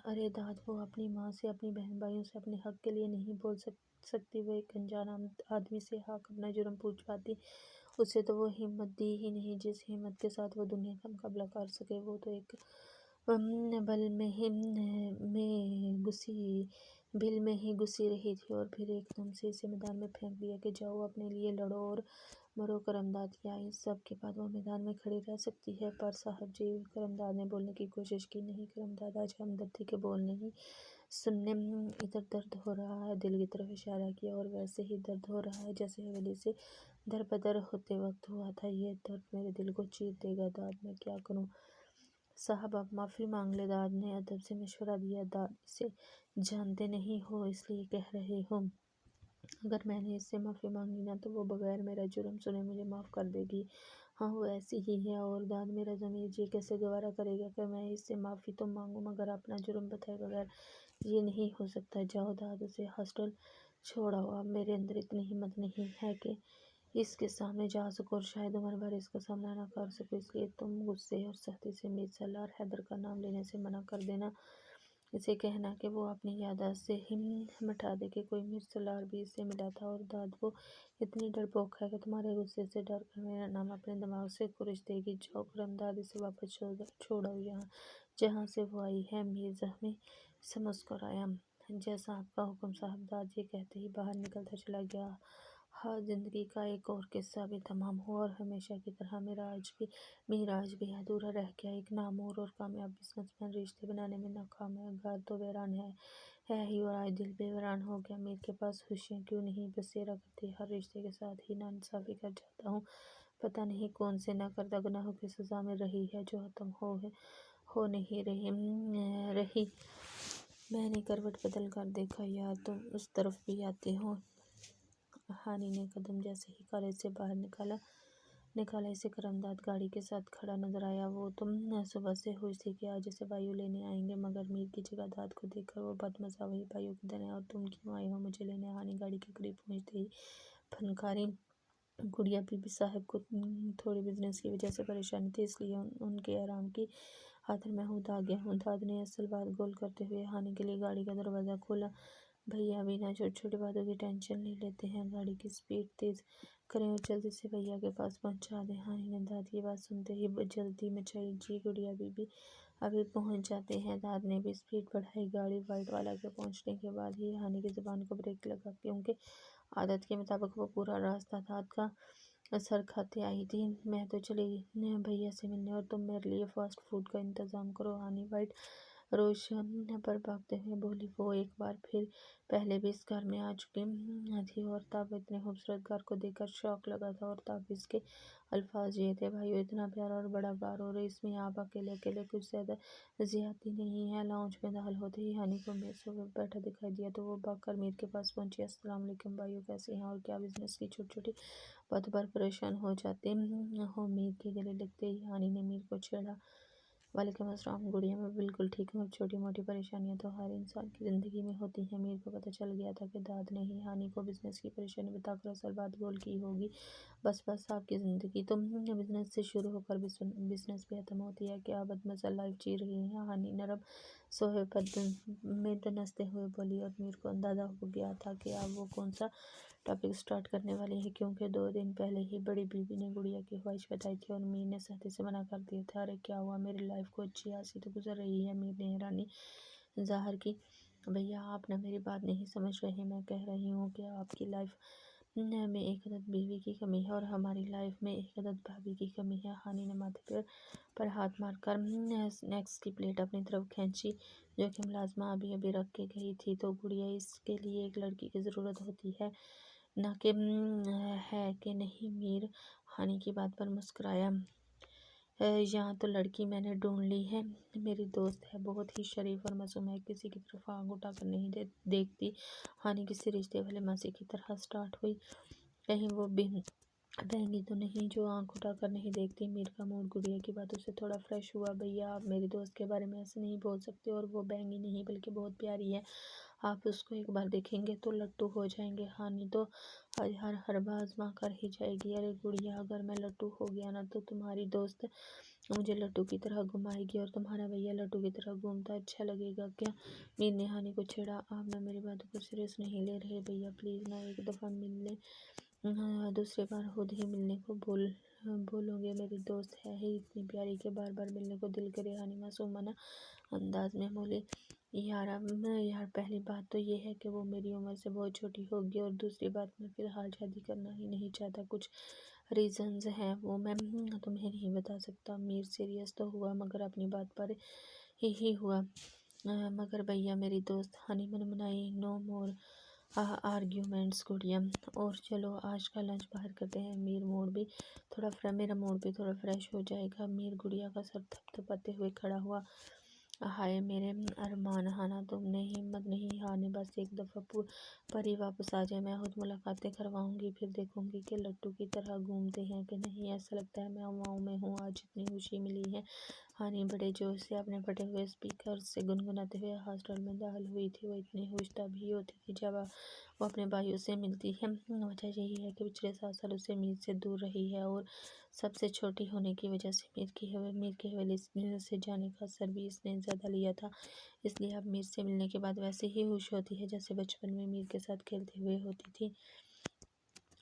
ارے داد، وہ اپنی ماں سے، اپنی بہن بھائیوں سے اپنے حق کے لیے نہیں بول سکتی، وہ ایک انجان آدمی سے حق اپنا جرم پوچھ پاتی؟ اسے تو وہ ہمت دی ہی نہیں جس ہمت کے ساتھ وہ دنیا کا مقابلہ کر سکے۔ وہ تو ایک بل میں ہی گھسی رہی تھی اور پھر ایک دم سے اسے میدان میں پھینک دیا کہ جاؤ اپنے لیے لڑو اور مرو۔ کرمداد، کیا اس سب کے بعد وہ میدان میں کھڑی رہ سکتی ہے؟ پر صاحب جی، کرمداد نے بولنے کی کوشش کی۔ نہیں کرمداد، آج ہمدردی کے بول نہیں سننے، ادھر درد ہو رہا ہے، دل کی طرف اشارہ کیا، اور ویسے ہی درد ہو رہا ہے جیسے حویلی سے دربدر ہوتے وقت ہوا تھا۔ یہ درد میرے دل کو چیر دے گا۔ داد، میں کیا کروں؟ صاحب آپ معافی مانگ لیں، داد نے ادب سے مشورہ دیا۔ داد، اسے جانتے نہیں ہو اس لیے کہہ رہے ہو، اگر میں نے اس سے معافی مانگی نا تو وہ بغیر میرا جرم سنے مجھے معاف کر دے گی۔ ہاں وہ ایسی ہی ہے، اور داد میرا ضمیر یہ کیسے گوارا کرے گا کہ میں اس سے معافی تو مانگوں مگر اپنا جرم بتائے بغیر؟ یہ نہیں ہو سکتا۔ جاؤ داد، اسے ہاسٹل چھوڑاؤ۔ اب میرے اندر اتنی ہمت نہیں ہے کہ اس کے سامنے جا سکوں، اور شاید عمر بھر اس کا سامنا نہ کر سکوں، اس لیے تم غصے اور سختی سے میر سالار حیدر کا نام لینے سے منع کر دینا۔ اسے کہنا کہ وہ اپنی یادداشت سے ہی مٹا دے کہ کوئی میر سالار بھی اس سے ملا تھا۔ اور داد، وہ اتنی ڈرپوک ہے کہ تمہارے غصے سے ڈر کر میرا نام اپنے دماغ سے کھرچ دے گی۔ جاؤ کرمداد، اسے واپس چھوڑاؤ یہاں جہاں سے وہ آئی ہے۔ میر زخمی سے مسکرایا۔ جیسا آپ کا حکم صاحب۔ داد یہ کہتے ہی باہر نکلتا چلا گیا۔ ہاں، زندگی کا ایک اور قصہ بھی تمام ہوا، اور ہمیشہ کی طرح میر آج بھی ادھورا رہ گیا۔ ایک نامور اور کامیاب بزنس مین رشتے بنانے میں ناکام ہے۔ گھر تو ویران ہے ہی، اور آج دل بھی ویران ہو گیا۔ میر کے پاس خوشیاں کیوں نہیں بسیرا کرتی؟ ہر رشتے کے ساتھ ہی ناانصافی کر جاتا ہوں، پتہ نہیں کون سے نہ کردہ گناہوں کی سزا مل رہی ہے جو ختم ہو نہیں رہی۔ میں نے کروٹ بدل کر دیکھا، یار تم اس طرف بھی آتے ہو؟ ہانی نے قدم جیسے ہی کالج سے باہر نکالا اسے کرمداد گاڑی کے ساتھ کھڑا نظر آیا۔ وہ تم صبح سے خوش تھی کہ آج اسے بائیو لینے آئیں گے، مگر میر کی جگہ داد کو دیکھ کر وہ بدمزہ وہی بائیو کدھر ہے اور تم کیوں آئے ہو مجھے لینے؟ ہانی گاڑی کے قریب پہنچتے ہی فنکاری گڑیا بی بی صاحب کو تھوڑی بزنس کی وجہ سے پریشانی تھی، اس لیے ان کے آرام کی خاطر میں خود آ گیا ہوں۔ داد نے اصل بات گول کرتے ہوئے ہانی کے لیے گاڑی کا دروازہ کھولا۔ بھیا ابھی نہ چھوٹی چھوٹی باتوں کی ٹینشن لے لیتے ہیں، گاڑی کی سپیڈ تیز کریں اور جلدی سے بھیا کے پاس پہنچا دیں۔ ہانی نے داد کی بات سنتے ہی جلدی مچائی۔ جی گڑیا بی بی ابھی پہنچ جاتے ہیں۔ داد نے بھی سپیڈ بڑھائی۔ گاڑی وائٹ والا کے پہنچنے کے بعد ہی ہانی کی زبان کو بریک لگا، کیونکہ عادت کے مطابق وہ پورا راستہ داد کا سر کھاتے آئی تھی۔ میں تو چلی بھیا سے ملنے اور تم میرے لیے فاسٹ فوڈ کا انتظام کرو، ہانی وائٹ روشن پر بھاگتے ہوئے بولی۔ وہ ایک بار پھر پہلے بھی اس گھر میں آ چکی تھی اور تب اتنے خوبصورت گھر کو دیکھ کر شوق لگا تھا، اور تب اس کے الفاظ یہ تھے: بھائیو اتنا پیارا اور بڑا گھر، اور اس میں آپ اکیلے کچھ زیادہ زیادتی نہیں ہے؟ لاؤنج میں داخل ہوتے ہی ہانی کو میر صوفے پر بیٹھا دکھائی دیا تو وہ بھاگ کر میر کے پاس پہنچی۔ السلام علیکم بھائیو، کیسے ہیں اور کیا بزنس کی چھوٹی چھوٹی باتوں پر پریشان ہو جاتے ہو؟ میر کے گلے لگتے ہی ہانی نے میر کو چھیڑا۔ وعلیکم السلام گڑیا، میں بالکل ٹھیک ہوں، چھوٹی موٹی پریشانیاں تو ہر انسان کی زندگی میں ہوتی ہیں۔ میر کو پتہ چل گیا تھا کہ داد نے ہی ہانی کو بزنس کی پریشانی بتا کر اصل بات گول کی ہوگی۔ بس آپ کی زندگی تو بزنس سے شروع ہو کر بزنس پہ ختم ہوتی ہے، کیا بدمزہ لائف جی رہی ہیں؟ ہانی نرم صوفے پر میں دنستے ہوئے بولی، اور میر کو اندازہ ہو گیا تھا کہ اب وہ کون سا ٹاپک سٹارٹ کرنے والی ہے، کیونکہ 2 دن پہلے ہی بڑی بیوی نے گڑیا کی خواہش بتائی تھی اور میر نے سختی سے منع کر دیا تھا۔ ارے کیا ہوا؟ میری لائف کو اچھی خاصی تو گزر رہی ہے۔ میر نے حیرانی ظاہر کی۔ بھیا آپ نہ میری بات نہیں سمجھ رہے، میں کہہ رہی ہوں کہ آپ کی لائف میں ایک عدد بیوی کی کمی ہے اور ہماری لائف میں ایک عدد بھابھی کی کمی ہے۔ ہانی نے ماتھے پر ہاتھ مار کر اسنیکس کی پلیٹ اپنی طرف کھینچی جو کہ ملازمہ ابھی رکھ کے گئی تھی۔ تو گڑیا اس کے لیے ایک لڑکی کی ضرورت ہوتی ہے نہ کہ ہے کہ نہیں؟ میر ہانی کی بات پر مسکرایا۔ یہاں تو لڑکی میں نے ڈھونڈ لی ہے، میری دوست ہے، بہت ہی شریف اور معصوم ہے، کسی کی طرف آنکھ اٹھا کر نہیں دیکھتی۔ ہانی کسی رشتے والے ماسی کی طرح سٹارٹ ہوئی، کہیں وہ بہنگی تو نہیں جو آنکھ اٹھا کر نہیں دیکھتی؟ میر کا موڈ گڑیا کی باتوں سے تھوڑا فریش ہوا۔ بھیا آپ میری دوست کے بارے میں ایسے نہیں بول سکتے، اور وہ بہنگی نہیں بلکہ بہت پیاری ہے، آپ اس کو ایک بار دیکھیں گے تو لٹو ہو جائیں گے۔ ہانی تو آج ہر حربہ آزما کر ہی جائے گی۔ ارے گڑیا اگر میں لٹو ہو گیا نا تو تمہاری دوست مجھے لٹو کی طرح گھمائے گی اور تمہارا بھیا لٹو کی طرح گھومتا اچھا لگے گا کیا؟ میر نے ہانی کو چھیڑا۔ آپ نہ میری باتوں کو سیریس نہیں لے رہے بھیا، پلیز نہ ایک دفعہ مل لیں، دوسری بار خود ہی ملنے کو بولو گے؟ میری دوست ہے ہی اتنی پیاری کہ بار بار ملنے کو دل کرے۔ ہانی معصومانہ انداز میں بولی۔ یار پہلی بات تو یہ ہے کہ وہ میری عمر سے بہت چھوٹی ہوگی، اور دوسری بات میں فی الحال شادی کرنا ہی نہیں چاہتا، کچھ ریزنز ہیں وہ میں تمہیں نہیں بتا سکتا۔ میر سیریس تو ہوا مگر اپنی بات پر ہی ہوا۔ مگر بھیا میری دوست، ہانی منمنائی۔ نو مور آرگیومنٹس گڑیا، اور چلو آج کا لنچ باہر کرتے ہیں، میرا موڈ بھی تھوڑا فریش ہو جائے گا۔ میر گڑیا کا سر تھپتھپاتے ہوئے کھڑا ہوا۔ ہائے میرے ارمان، ہانا تم نے ہمت نہیں؟ ہانے بس ایک دفعہ پری واپس آ جائے، میں خود ملاقاتیں کرواؤں گی، پھر دیکھوں گی کہ لٹو کی طرح گھومتے ہیں کہ نہیں۔ ایسا لگتا ہے میں ہواؤں میں ہوں، آج اتنی خوشی ملی ہے۔ ہانی بڑے جوش سے اپنے پھٹے ہوئے اسپیکر سے گنگناتے ہوئے ہاسٹل میں داخل ہوئی تھی۔ وہ اتنی خوش تب ہی ہوتی تھی جب وہ اپنے بھائیوں سے ملتی ہے، وجہ یہی ہے کہ پچھلے 7 سال اسے میر سے دور رہی ہے، اور سب سے چھوٹی ہونے کی وجہ سے میر کے حوالے سے جانے کا اثر بھی اس نے زیادہ لیا تھا، اس لیے اب میر سے ملنے کے بعد ویسے ہی خوش ہوتی ہے جیسے بچپن میں میر کے ساتھ کھیلتے ہوئے ہوتی تھی۔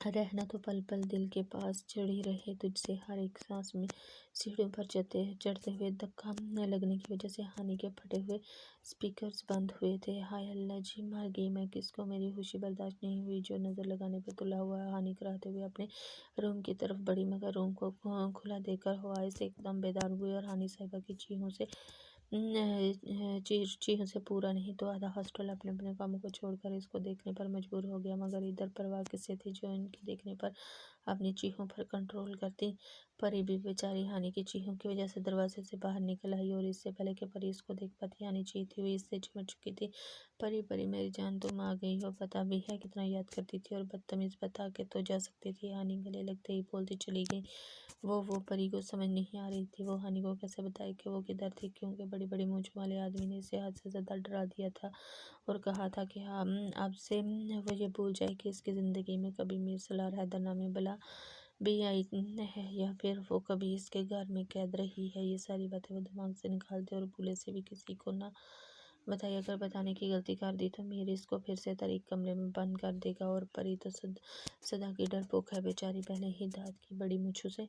رہنا تو پل پل دل کے پاس، چڑھی رہے تجھ سے ہر ایک سانس میں۔ سیڑھیوں پر چڑھتے ہوئے دھکا لگنے کی وجہ سے ہانی کے پھٹے ہوئے اسپیکرز بند ہوئے تھے۔ ہائے اللہ جی، مر گئی میں، کس کو میری خوشی برداشت نہیں ہوئی؟ جو نظر لگانے پہ تلا ہوا ہے۔ ہانی کراہتے ہوئے اپنے روم کی طرف بڑھی، مگر روم کو کھلا دیکھ کر خواہش سے ایک دم بیدار ہوئی، اور ہانی صاحبہ کی چیخوں سے پورا نہیں تو آدھا ہاسٹل اپنے کاموں کو چھوڑ کر اس کو دیکھنے پر مجبور ہو گیا۔ مگر ادھر پرواہ کس سے تھی جو ان کے دیکھنے پر اپنی چیخوں پر کنٹرول کرتی۔ پری بھی بیچاری ہانی کی چیخوں کی وجہ سے دروازے سے باہر نکل آئی اور اس سے پہلے کہ پری اس کو دیکھ پاتی ہانی چیختی ہوئی اس سے چمٹ چکی تھی۔ پری پری میری جان تم آ گئی ہو، پتہ بھی ہے کتنا یاد کرتی تھی اور بدتمیز بتا کے تو جا سکتی تھی۔ ہانی گلے لگتے ہی بولتی چلی گئی۔ وہ پری کو سمجھ نہیں آ رہی تھی وہ ہانی کو کیسے بتائے کہ وہ کدھر تھی، کیونکہ بڑی بڑی مونچھوں والے آدمی نے اسے حد سے زیادہ ڈرا دیا تھا اور کہا تھا کہ اب سے وہ یہ بھول جائے کہ اس کی زندگی میں کبھی میر سالار حیدر نامی بلا بھی آئی ہے یا پھر وہ کبھی اس کے گھر میں قید رہی ہے۔ یہ ساری باتیں وہ دماغ سے نکال دے اور بھولے سے بھی کسی کو نہ بتائی۔ اگر بتانے کی غلطی کر دی تو میر اس کو پھر سے تاریک کمرے میں بند کر دے گا اور پری تو سدا کی ڈرپوک ہے بیچاری، پہلے ہی دانت کی بڑی مونچھوں سے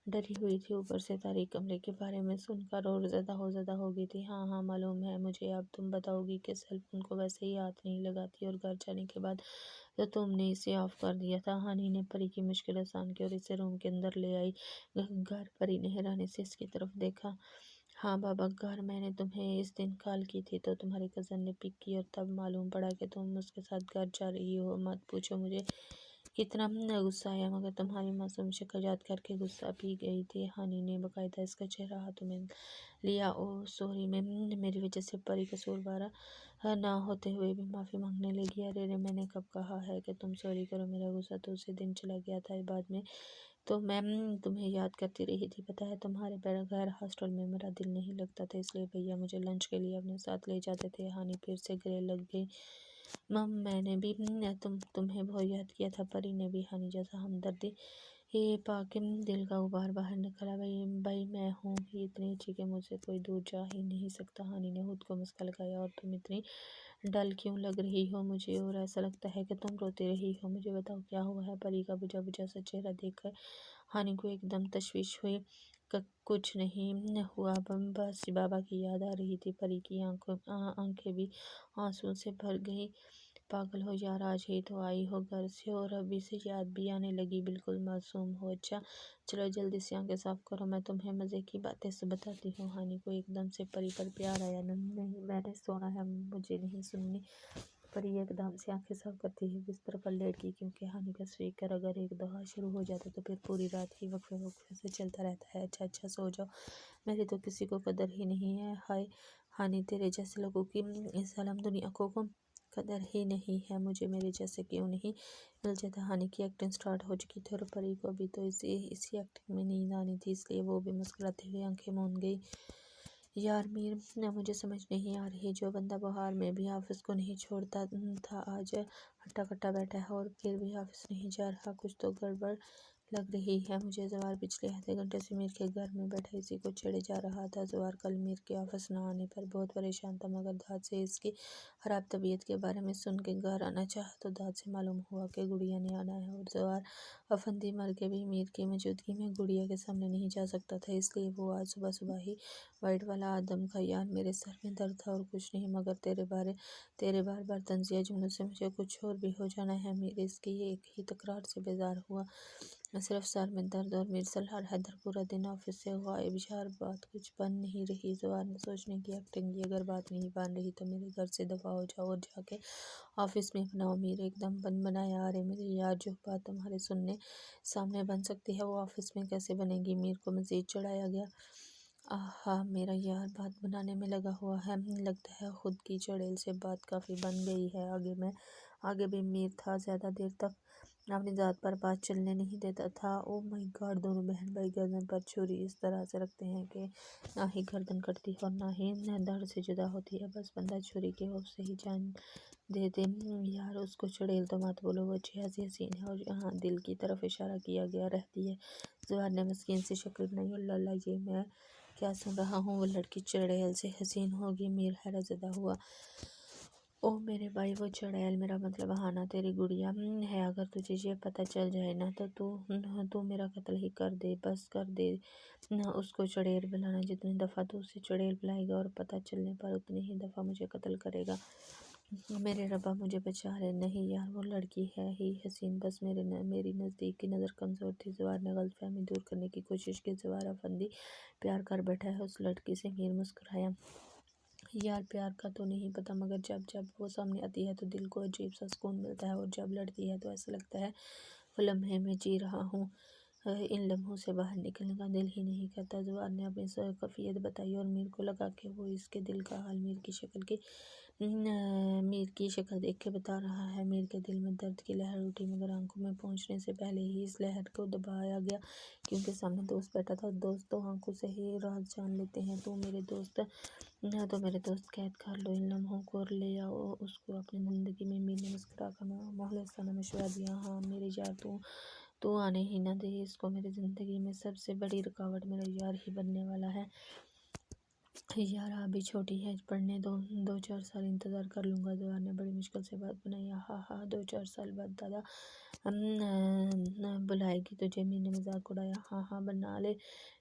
ڈری ہوئی تھی، اوپر سے تاریک کمرے کے بارے میں سن کر اور زیادہ ہو گئی تھی۔ ہاں معلوم ہے مجھے، اب تم بتاؤ گی کہ سیل فون کو ویسے ہی ہاتھ نہیں لگاتی اور گھر جانے کے بعد تو تم نے اسے آف کر دیا تھا۔ ہانی نے پری کی مشکل آسان کی اور اسے روم کے اندر لے آئی۔ گھر؟ پری نے حیرانی سے اس کی طرف دیکھا۔ ہاں بابا گھر، میں نے تمہیں اس دن کال کی تھی تو تمہاری کزن نے پک کی اور تب معلوم پڑا کہ تم اس کے ساتھ گھر جا رہی ہو۔ مت پوچھو مجھے کتنا غصہ آیا، مگر تمہاری معصوم شکل یاد کر کے غصہ پی گئی تھی۔ ہانی نے باقاعدہ اس کا چہرہ ہاتھوں میں لیا۔ اوہ سوری، میری وجہ سے پری قصوروار نہ ہوتے ہوئے بھی معافی مانگنے لگی۔ ارے میں نے کب کہا ہے کہ تم سوری کرو، میرا غصہ تو اسی دن چلا گیا تھا، بعد میں تو میں تمہیں یاد کرتی رہی تھی۔ پتہ ہے تمہارے بغیر ہاسٹل میں میرا دل نہیں لگتا تھا، اس لیے بھیا مجھے لنچ کے لیے اپنے ساتھ لے جاتے تھے۔ ہانی پھر سے گلے لگ گئی۔ میں نے بھی تمہیں بہت یاد کیا تھا۔ پری نے بھی ہانی جیسا ہمدردی پا کے دل کا غبار باہر نکالا۔ بھائی میں ہوں ہی اتنی اچھی کہ مجھ سے کوئی دور جا ہی نہیں سکتا۔ ہانی نے خود کو مسکا لگایا۔ اور تم اتنی ڈل کیوں لگ رہی ہو مجھے، اور ایسا لگتا ہے کہ تم روتی رہی ہو، مجھے بتاؤ کیا ہوا ہے؟ پری کا بجھا بجھا سا چہرہ دیکھ کر ہانی کو ایک دم تشویش ہوئی۔ کچھ نہیں ہوا، بس بابا کی یاد آ رہی تھی۔ پری کی آنکھیں بھی آنسوؤں سے بھر گئی۔ پاگل ہو یار، آج ہی تو آئی ہو گھر سے اور ابھی سے یاد بھی آنے لگی، بالکل معصوم ہو۔ اچھا چلو جلدی سے آنکھیں صاف کرو، میں تمہیں مزے کی باتیں بتاتی ہوں۔ ہانی کو ایک دم سے پری پر پیار آیا۔ نہیں میں نے سونا ہے، مجھے نہیں سننی۔ پری ایک دم سے آنکھیں صاف کرتی ہوئی بستر پر لیٹ گئی، کیونکہ ہانی کا فکر اگر ایک دفعہ شروع ہو جاتا تو پھر پوری رات ہی وقفے سے چلتا رہتا ہے۔ اچھا سو جاؤ، میری تو کسی کو قدر ہی نہیں ہے۔ ہائے ہانی، تیرے جیسے لوگوں کی اس ظالم دنیا کو قدر ہی نہیں ہے، مجھے میرے جیسے کیوں نہیں مل جاتا۔ ہانی کی ایکٹنگ سٹارٹ ہو چکی تھی اور پری کو ابھی تو اسی ایکٹنگ میں نیند آنی تھی، اس لیے وہ بھی مسکراتے ہوئے آنکھیں موند گئی۔ یار میر، مجھے سمجھ نہیں آ رہی، جو بندہ بہار میں بھی آفس کو نہیں چھوڑتا تھا آج ہٹا کٹا بیٹھا ہے اور پھر بھی آفس نہیں جا رہا، کچھ تو گڑبڑ لگ رہی ہے مجھے۔ زوار پچھلے آدھے گھنٹے سے میر کے گھر میں بیٹھا اسی کو چھیڑے جا رہا تھا۔ زوار کل میر کے آفس نہ آنے پر بہت پریشان تھا، مگر داد سے اس کی خراب طبیعت کے بارے میں سن کے گھر آنا چاہا تو داد سے معلوم ہوا کہ گڑیا نے آنا ہے اور زوار افندی مر کے بھی میر کی موجودگی میں گڑیا کے سامنے نہیں جا سکتا تھا، اس لیے وہ آج صبح ہی وائٹ والا آدم کا یار میرے سر میں درد تھا اور کچھ نہیں، مگر تیرے بار بار طنزیہ جملوں سے مجھے کچھ اور بھی ہو جانا ہے۔ میر اس کی ایک ہی تکرار سے بیزار ہوا، صرف سر میں درد اور میر سالار حیدر پورا دن آفس سے غائب۔ یار بات کچھ بن نہیں رہی، زوار نے سوچنے کی ایکٹنگ کی، اگر بات نہیں بن رہی تو میرے گھر سے دفعہ ہو جاؤ اور جا کے آفس میں بناؤ۔ میر ایک دم بنایا، ارے میرے یار، جو بات تمہارے سامنے بن سکتی ہے وہ آفس میں کیسے بنے گی؟ میر کو مزید چڑھایا گیا۔ آہا میرا یار بات بنانے میں لگا ہوا ہے، لگتا ہے خود کی چڑیل سے بات کافی بن گئی ہے۔ آگے بھی میر تھا، زیادہ دیر تک اپنی ذات پر بات چلنے نہیں دیتا تھا۔ او مائی گاڈ، دونوں بہن بھائی گردن پر چھری اس طرح سے رکھتے ہیں کہ نہ ہی گردن کٹتی ہے اور نہ ہی دھڑ سے جدا ہوتی ہے، بس بندہ چھری کے خوف سے ہی جان دے دے۔ یار اس کو چڑیل تو مت بولو، وہ اچھی خاصی حسین ہے اور یہاں دل کی طرف اشارہ کیا گیا رہتی ہے۔ زوار نے مسکین سی شکل بنائی۔ اللہ اللہ، یہ میں کیا سن رہا ہوں، وہ لڑکی چڑیل سے حسین ہوگی؟ میر حیرت زدہ ہوا۔ اوہ میرے بھائی، وہ چڑیل میرا مطلب ہانا تیری گڑیا ہے، اگر تجھے یہ پتہ چل جائے نا تو تو میرا قتل ہی کر دے، بس کر دے اس کو چڑیل بلانا، جتنی دفعہ تو اسے چڑیل بلائے گا اور پتہ چلنے پر اتنی ہی دفعہ مجھے قتل کرے گا۔ میرے ربا مجھے بچا لے۔ نہیں یار، وہ لڑکی ہے ہی حسین، بس میری نزدیک کی نظر کمزور تھی۔ زوار نے غلط فہمی دور کرنے کی کوشش کی۔ زوار افندی پیار کر بیٹھا ہے اس لڑکی سے؟ میر مسکرایا۔ یار پیار کا تو نہیں پتا، مگر جب وہ سامنے آتی ہے تو دل کو عجیب سا سکون ملتا ہے اور جب لڑتی ہے تو ایسا لگتا ہے وہ لمحے میں جی رہا ہوں، ان لمحوں سے باہر نکلنے کا دل ہی نہیں کرتا۔ زوار نے اپنی کیفیت بتائی اور میر کو لگا کہ وہ اس کے دل کا حال میر کی شکل دیکھ کے بتا رہا ہے۔ میر کے دل میں درد کی لہر اٹھی، مگر آنکھوں میں پہنچنے سے پہلے ہی اس لہر کو دبایا گیا، کیونکہ سامنے دوست بیٹھا تھا۔ دوست تو آنکھوں سے ہی راز جان لیتے ہیں۔ تو میرے دوست قید کر لو ان لمحوں کو اور لے آؤ اس کو اپنی زندگی میں۔ میر نے مسکرا کر مخلصانہ مشورہ دیا۔ ہاں میرے یار، تو آنے ہی نہ دے اس کو میری زندگی میں۔ سب سے بڑی رکاوٹ میرا یار ہی بننے والا ہے۔ یار ابھی چھوٹی ہے، پڑھنے دو، 2-4 سال انتظار کر لوں گا۔ زوار نے بڑی مشکل سے بات بنائی۔ ہاں 2-4 سال بعد دادا بلائے گی تجھے، میر نے مذاق اڑایا۔ ہاں بنا لے،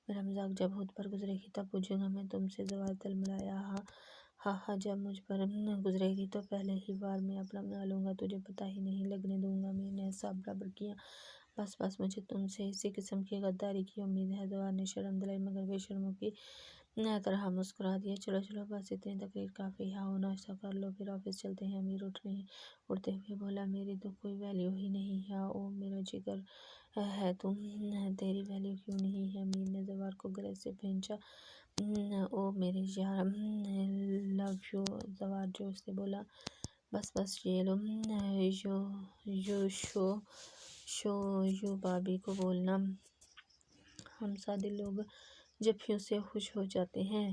میرا مذاق جب ہود پر گزرے گی تب پوچھوں گا میں تم سے، زوار تلملایا۔ ہاں جب مجھ پر گزرے گی تو پہلے ہی وار میں اپنا بنا لوں گا، تجھے پتہ ہی نہیں لگنے دوں گا۔ میر نے اعصاب برابر کیا۔ بس مجھے تم سے اسی قسم کی غداری کی امید ہے۔ زوار نے شرم دلائی مگر بے شرموں کی طرح مسکرا دیا۔ چلو بس اتنی تقریر کافی ہے، آؤ ناشتہ کر لو پھر آفس چلتے ہیں۔ میر اٹھتے ہوئے بولا، میری تو کوئی ویلیو ہی نہیں ہے۔ او میرا جگر ہے تو، تیری ویلیو کیوں نہیں ہے؟ میر نے زوار کو گلے سے کھینچا۔ او میرے یار، لو یو، زوار جوش سے بولا۔ بس یہ لو، یو بھابھی کو بولنا۔ ہم سادے لوگ جفیوں سے خوش ہو جاتے ہیں۔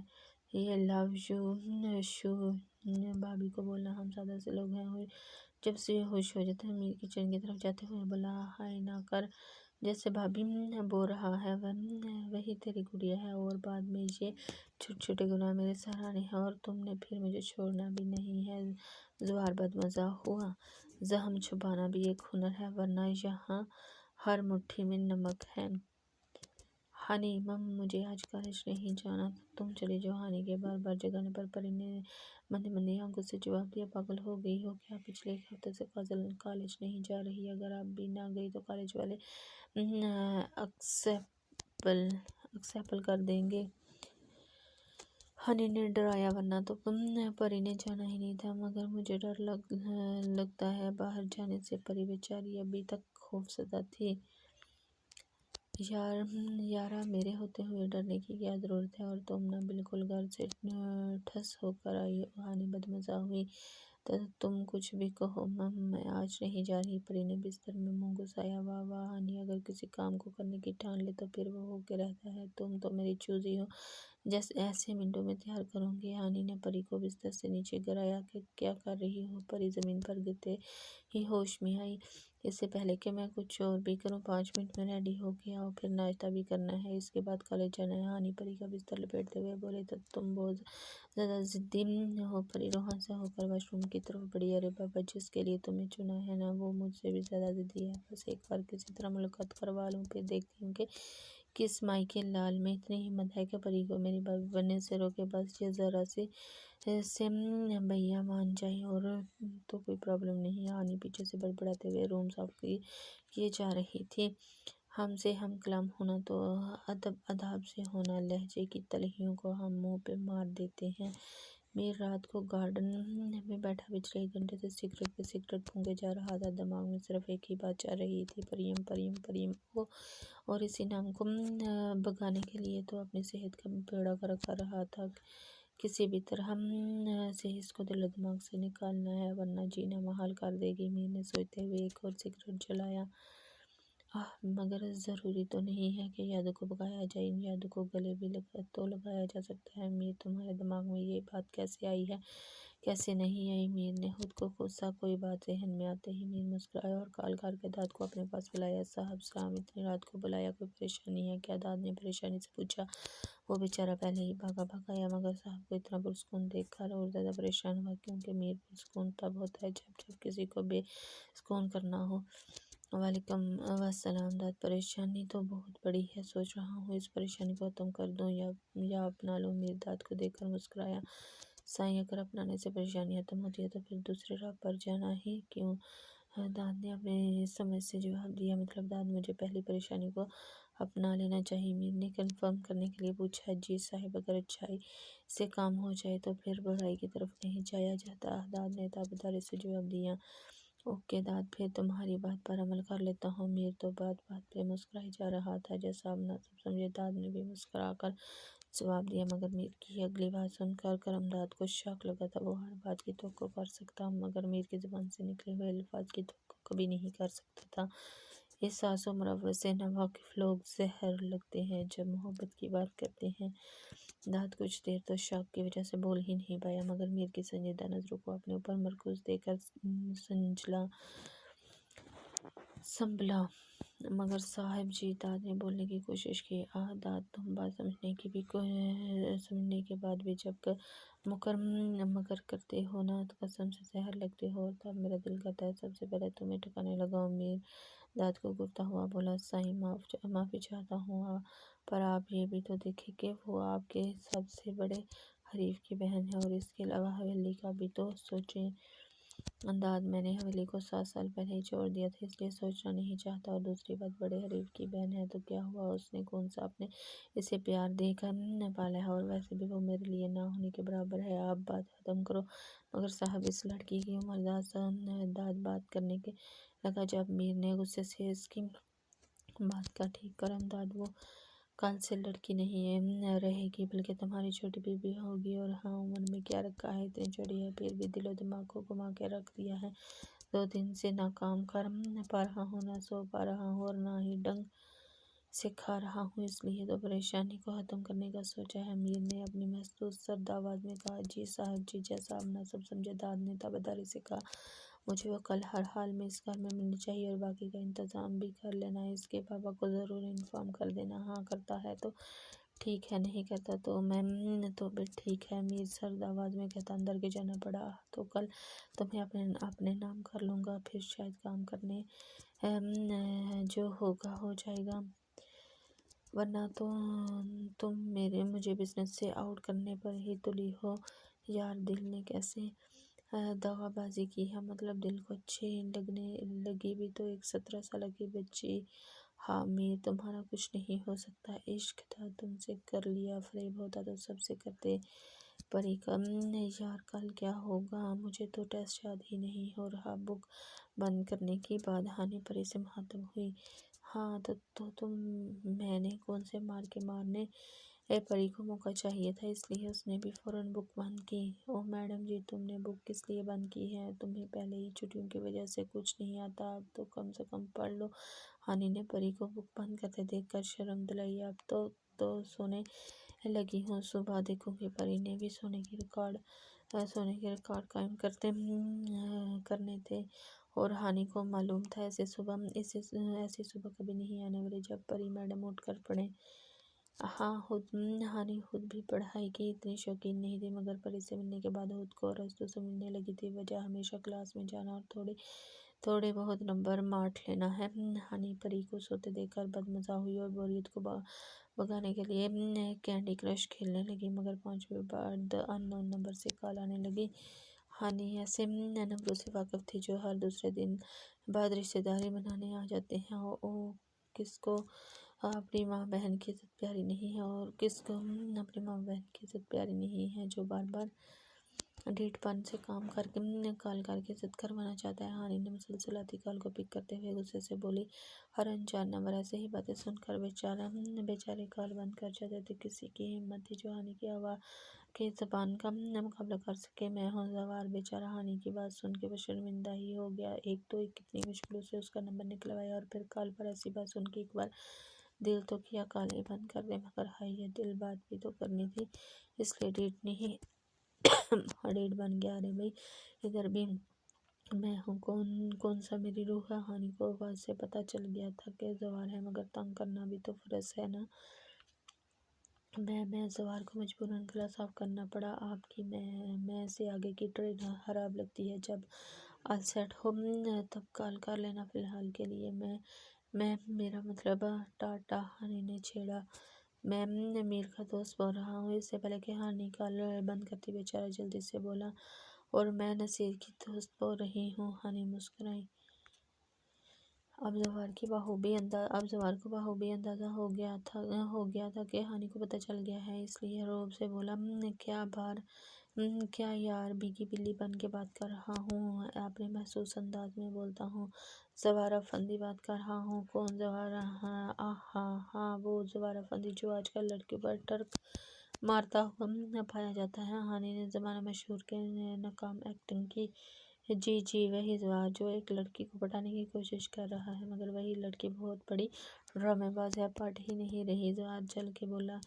یہ لو یو بھابھی کو بولنا، ہم سادہ سے لوگ ہیں جب سے خوش ہو جاتے ہیں۔ میر کچن کی طرف جاتے ہوئے بولا، ہائے نہ کر جیسے بھابھی بول رہا ہے، وہی تیری گڑیا ہے، اور بعد میں یہ چھوٹے گناہ میرے سہرانے ہیں، اور تم نے پھر مجھے چھوڑنا بھی نہیں ہے۔ زوار بدمزہ ہوا۔ زخم چھپانا بھی ایک ہنر ہے، ورنہ یہاں ہر مٹھی میں نمک ہے۔ ہانی مجھے آج کالج نہیں جانا، تم چلی جاؤ۔ ہانی کے بار بار جگانے پر پری نے مندی آنکھوں سے جواب دیا، پاگل ہو گئی ہو کیا؟ پچھلے 1 ہفتے سے کالج نہیں جا رہی، اگر اب بھی نہ گئی تو کالج والے ایکسپل کر دیں گے۔ ہانی نے ڈرایا، ورنہ تو پری نے جانا ہی نہیں تھا، مگر مجھے ڈر لگتا ہے باہر جانے سے۔ پری بیچاری ابھی تک خوفزدہ تھی۔ یارا میرے ہوتے ہوئے ڈرنے کی کیا ضرورت ہے، اور تم نہ بالکل گھر سے ٹھس ہو کر آئی ہو۔ ہانی بدمزہ ہوئی۔ تم کچھ بھی کہو، میں آج نہیں جا رہی۔ پری نے بستر میں منہ گھسایا۔ واہ ہانی، اگر کسی کام کو کرنے کی ٹھان لے تو پھر وہ ہو کے رہتا ہے۔ تم تو میری چوزی ہو، جیسے ایسے منٹوں میں تیار کروں گی۔ ہانی نے پری کو بستر سے نیچے گرایا۔ کیا کر رہی ہو؟ پری زمین پر گرتے ہی ہوش میں آئی۔ اس سے پہلے کہ میں کچھ اور بھی کروں، 5 منٹ میں ریڈی ہو کے آؤ، پھر ناشتہ بھی کرنا ہے، اس کے بعد کالج جانا ہے۔ ہانی پری کا بستر لپیٹتے ہوئے بولے، تم بہت زیادہ ضدی ہو۔ پری روحاں سے ہو کر واش روم کی طرف بڑھی۔ ارے بابا، جس کے لیے تمہیں چنا ہے نا، وہ مجھ سے بھی زیادہ ضدی ہے۔ بس ایک بار کسی طرح ملاقات کروا لوں، پھر دیکھتی ہوں کہ کس مائی کے لال میں اتنی ہمت ہے کہ پری کو میری بھابھی بننے سے روکے۔ بس یہ ذرا سے بھیا مان جائے اور تو کوئی پرابلم نہیں۔ ہانی پیچھے سے بڑبڑاتے ہوئے روم صاف کیے جا رہی تھی۔ ہم سے ہم کلام ہونا تو ادب سے ہونا، لہجے کی تلخیوں کو ہم منہ پہ مار دیتے ہیں۔ میر رات کو گارڈن میں بیٹھا پچھلے 1 گھنٹے سے سگریٹ پہ سگریٹ پھونکے جا رہا تھا۔ دماغ میں صرف ایک ہی بات چل رہی تھی، پریم اور اسی نام کو بھگانے کے لیے تو اپنی صحت کا بیڑا غرق کر رہا تھا۔ کسی بھی طرح سے اس کو دل و دماغ سے نکالنا ہے، ورنہ جینا محال کر دے گی۔ میر نے سوچتے ہوئے ایک اور سگریٹ جلایا۔ مگر ضروری تو نہیں ہے کہ یادوں کو بھگایا جائے، ان یادوں کو گلے بھی تو لگایا جا سکتا ہے۔ میر، تمہارے دماغ میں یہ بات کیسے آئی ہے؟ کیسے نہیں آئی؟ میر نے خود کو کوسا۔ کوئی بات ذہن میں آتے ہی میر مسکرایا اور کال کے داد کو اپنے پاس بلایا۔ صاحب سلام، اتنی رات کو بلایا، کوئی پریشانی ہے کیا؟ داد نے پریشانی سے پوچھا۔ وہ بیچارہ پہلے ہی بھاگا آیا، مگر صاحب کو اتنا پرسکون دیکھ کر اور زیادہ پریشان ہوا، کیونکہ میر پرسکون تب ہوتا ہے جب کسی کو بے سکون کرنا ہو۔ وعلیکم السلام داد، پریشانی تو بہت بڑی ہے، سوچ رہا ہوں اس پریشانی کو ختم کر دوں یا اپنا لوں۔ میر داد کو دیکھ کر مسکرایا۔ سائیں، اگر اپنانے سے پریشانی ختم ہوتی ہے تو پھر دوسرے راہ پر جانا ہی کیوں؟ داد نے اپنی سمجھ سے جواب دیا، مطلب داد مجھے پہلی پریشانی کو اپنا لینا چاہیے۔ میر نے کنفرم کرنے کے لیے پوچھا، جی صاحب، اگر اچھائی سے کام ہو جائے تو پھر برائی کی طرف نہیں جایا جاتا۔ داد نے تابعداری سے جواب دیا۔ اوکے داد، پھر تمہاری بات پر عمل کر لیتا ہوں۔ میر تو بات بات پہ مسکرائے جا رہا تھا، جیسا اب مناسب سمجھے۔ داد نے بھی مسکرا کر جواب دیا، مگر میر کی اگلی بات سن کر کرم داد کو شاک لگا تھا۔ وہ ہر بات کی توقع کر سکتا مگر میر کی زبان سے نکلے ہوئے الفاظ کی توقع کبھی نہیں کر سکتا تھا۔ احساس و مروت سے ناواقف لوگ زہر لگتے ہیں جب محبت کی بات کرتے ہیں۔ داد کچھ دیر تو شاک کی وجہ سے بول ہی نہیں پایا، مگر میر کی سنجیدہ نظروں کو اپنے اوپر مرکوز دیکھ کر سنبھلا۔ مگر صاحب جی، داد نے بولنے کی کوشش کی۔ آہ داد، تم بات سمجھنے کے بعد بھی جب مگر کرتے ہو نا، قسم سے زہر لگتے ہو، اور تب میرا دل کرتا ہے سب سے پہلے تمہیں ٹھکانے لگاؤں۔ میر داد کو گرتا ہوا بولا، سائیں معافی چاہتا ہوں، پر آپ یہ بھی تو دیکھیں کہ وہ آپ کے سب سے بڑے حریف کی بہن ہے، اور اس کے علاوہ حویلی کا بھی تو سوچیں۔ داد، میں نے حویلی کو 7 سال پہلے ہی چھوڑ دیا تھا، اس لیے سوچنا نہیں چاہتا، اور دوسری بات، بڑے حریف کی بہن ہے تو کیا ہوا، اس نے کون سا اپنے اسے پیار دے کر پالا ہے، اور ویسے بھی وہ میرے لیے نہ ہونے کے برابر ہے۔ آپ بات ختم کرو۔ مگر صاحب، اس لڑکی کی عمر۔ داد بات کرنے لگا جب میر نے غصے سے اس کی بات کا ٹھیک کرم داد، وہ کل سے لڑکی نہیں رہے گی بلکہ تمہاری چھوٹی بیوی ہوگی، اور ہاں، عمر میں کیا رکھا ہے، اتنی چھوٹی ہے پھر بھی دل و دماغ کو گھما کے رکھ دیا ہے۔ 2 دن سے نہ کام کر پا رہا ہوں، نہ سو پا رہا ہوں، اور نہ ہی ڈنگ سے کھا رہا ہوں، اس لیے تو پریشانی کو ختم کرنے کا سوچا ہے۔ میر نے اپنی محسوس سرد آواز میں کہا، جی صاحب جی، جیسا آپ مناسب سمجھے۔ داد نے تابعداری سے کہا، مجھے وہ کل ہر حال میں اس گھر میں ملنی چاہیے، اور باقی کا انتظام بھی کر لینا، اس کے پاپا کو ضرور انفارم کر دینا۔ ہاں کرتا ہے تو ٹھیک ہے، نہیں کرتا تو بھی ٹھیک ہے، میر سرد آواز میں کہتا اندر کے جانا پڑا۔ تو کل تمہیں اپنے نام کر لوں گا، پھر شاید کام کرنے جو ہوگا ہو جائے گا، ورنہ تو تم مجھے بزنس سے آؤٹ کرنے پر ہی تلی ہو۔ یار، دل نے کیسے دغا بازی کی ہے، مطلب دل کو اچھی لگی بھی تو ایک 17 سالہ کی بچی۔ ہاں میر، تمہارا کچھ نہیں ہو سکتا، عشق تھا تم سے کر لیا، فریب ہوتا تو سب سے کرتے۔ پری کا یار، کل کیا ہوگا، مجھے تو ٹیسٹ یاد ہی نہیں ہو رہا۔ بک بند کرنے کے بعد ہانی پری سے مخاطب ہوئی، ہاں تو میں نے کون سے مار کے مارنے، پری کو موقع چاہیے تھا، اس لیے اس نے بھی فوراً بک بند کی۔ اوہ میڈم جی، تم نے بک کس لیے بند کی ہے، تمہیں پہلے ہی چھٹیوں کی وجہ سے کچھ نہیں آتا، اب تو کم سے کم پڑھ لو۔ ہانی نے پری کو بک بند کرتے دیکھ کر شرم دلائی، اب تو سونے لگی ہوں، صبح دیکھوں گی۔ پری نے بھی سونے کے ریکارڈ قائم کرنے تھے، اور ہانی کو معلوم تھا ایسی صبح کبھی نہیں آنے والی جب پری میڈم اٹھ کر پڑھیں۔ ہانی خود بھی پڑھائی کی اتنی شوقین نہیں تھی، مگر پری سے ملنے کے بعد خود کو ارسطو سمجھنے لگی تھی۔ وجہ ہمیشہ کلاس میں جانا اور تھوڑے بہت نمبر مارٹ لینا ہے۔ ہانی پری کو سوتے دیکھ کر بدمزہ ہوئی، اور بوریت کو بھگانے کے لیے کینڈی کرش کھیلنے لگی، مگر 5ویں بار ان نون نمبر سے کال آنے لگی۔ ہانی ایسے نمبروں سے واقف تھی جو ہر دوسرے دن بعد رشتہ داری بنانے آ جاتے ہیں۔ کس کو اپنی ماں بہن کی عزت پیاری نہیں ہے، اور کس کو اپنی ماں بہن کی عزت پیاری نہیں ہے جو بار بار ڈیٹ پن سے کال کر کے عزت کروانا چاہتا ہے۔ ہانی نے مسلسل آتی کال کو پک کرتے ہوئے غصے سے بولی، ہر انجان نمبر ایسے ہی باتیں سن کر بیچارے کال بند کر جاتے تھے۔ کسی کی ہمت تھی جو ہانی کی زبان کا مقابلہ کر سکے؟ میں ہوں زوار۔ بیچارہ ہانی کی بات سن کے وہ شرمندہ ہی ہو گیا، ایک تو کتنی مشکلوں سے اس کا نمبر نکلوایا، اور پھر کال پر ایسی بات سن کے ایک بار دل تو کیا کال ہی بند کر دے، مگر ہائی یہ دل، بات بھی تو کرنی تھی، اس لیے ڈیٹ بن گیا۔ ارے بھائی، ادھر بھی میں ہوں، کون سا میری روح ہے۔ ہانی کو آواز سے پتہ چل گیا تھا کہ زوار ہے، مگر تنگ کرنا بھی تو فرض ہے نا۔ میں زوار کو مجبوراً گلا صاف کرنا پڑا۔ آپ کی میں سے آگے کی ٹرین خراب لگتی ہے، جب آل سیٹ ہو تب کال کر لینا، فی الحال کے لیے میرا مطلب ٹاٹا۔ ہانی نے چھیڑا، میں میر کا دوست بول رہا ہوں۔ اس سے پہلے کہ ہانی کال بند کرتی، بیچارہ جلدی سے بولا، اور میں نصیر کی دوست بول رہی ہوں۔ ہانی مسکرائی، اب زوار کو بخوبی اندازہ ہو گیا تھا کہ ہانی کو پتہ چل گیا ہے، اس لیے رعب سے بولا، کیا بار کیا یار بھیگی بلی بن کے بات کر رہا ہوں، اپنے محسوس انداز میں بولتا ہوں۔ زوار افندی بات کر رہا ہوں۔ کون زوار؟ ہاں وہ زوار افندی جو آج کل لڑکیوں پر ٹرک مارتا ہوا پایا جاتا ہے۔ ہانی نے زمانہ مشہور کے ناکام ایکٹنگ کی۔ جی وہی زوار جو ایک لڑکی کو پٹانے کی کوشش کر رہا ہے، مگر وہی لڑکی بہت بڑی ڈرامے باز ہے، پٹ ہی نہیں رہی۔ زوار جل کے بولا،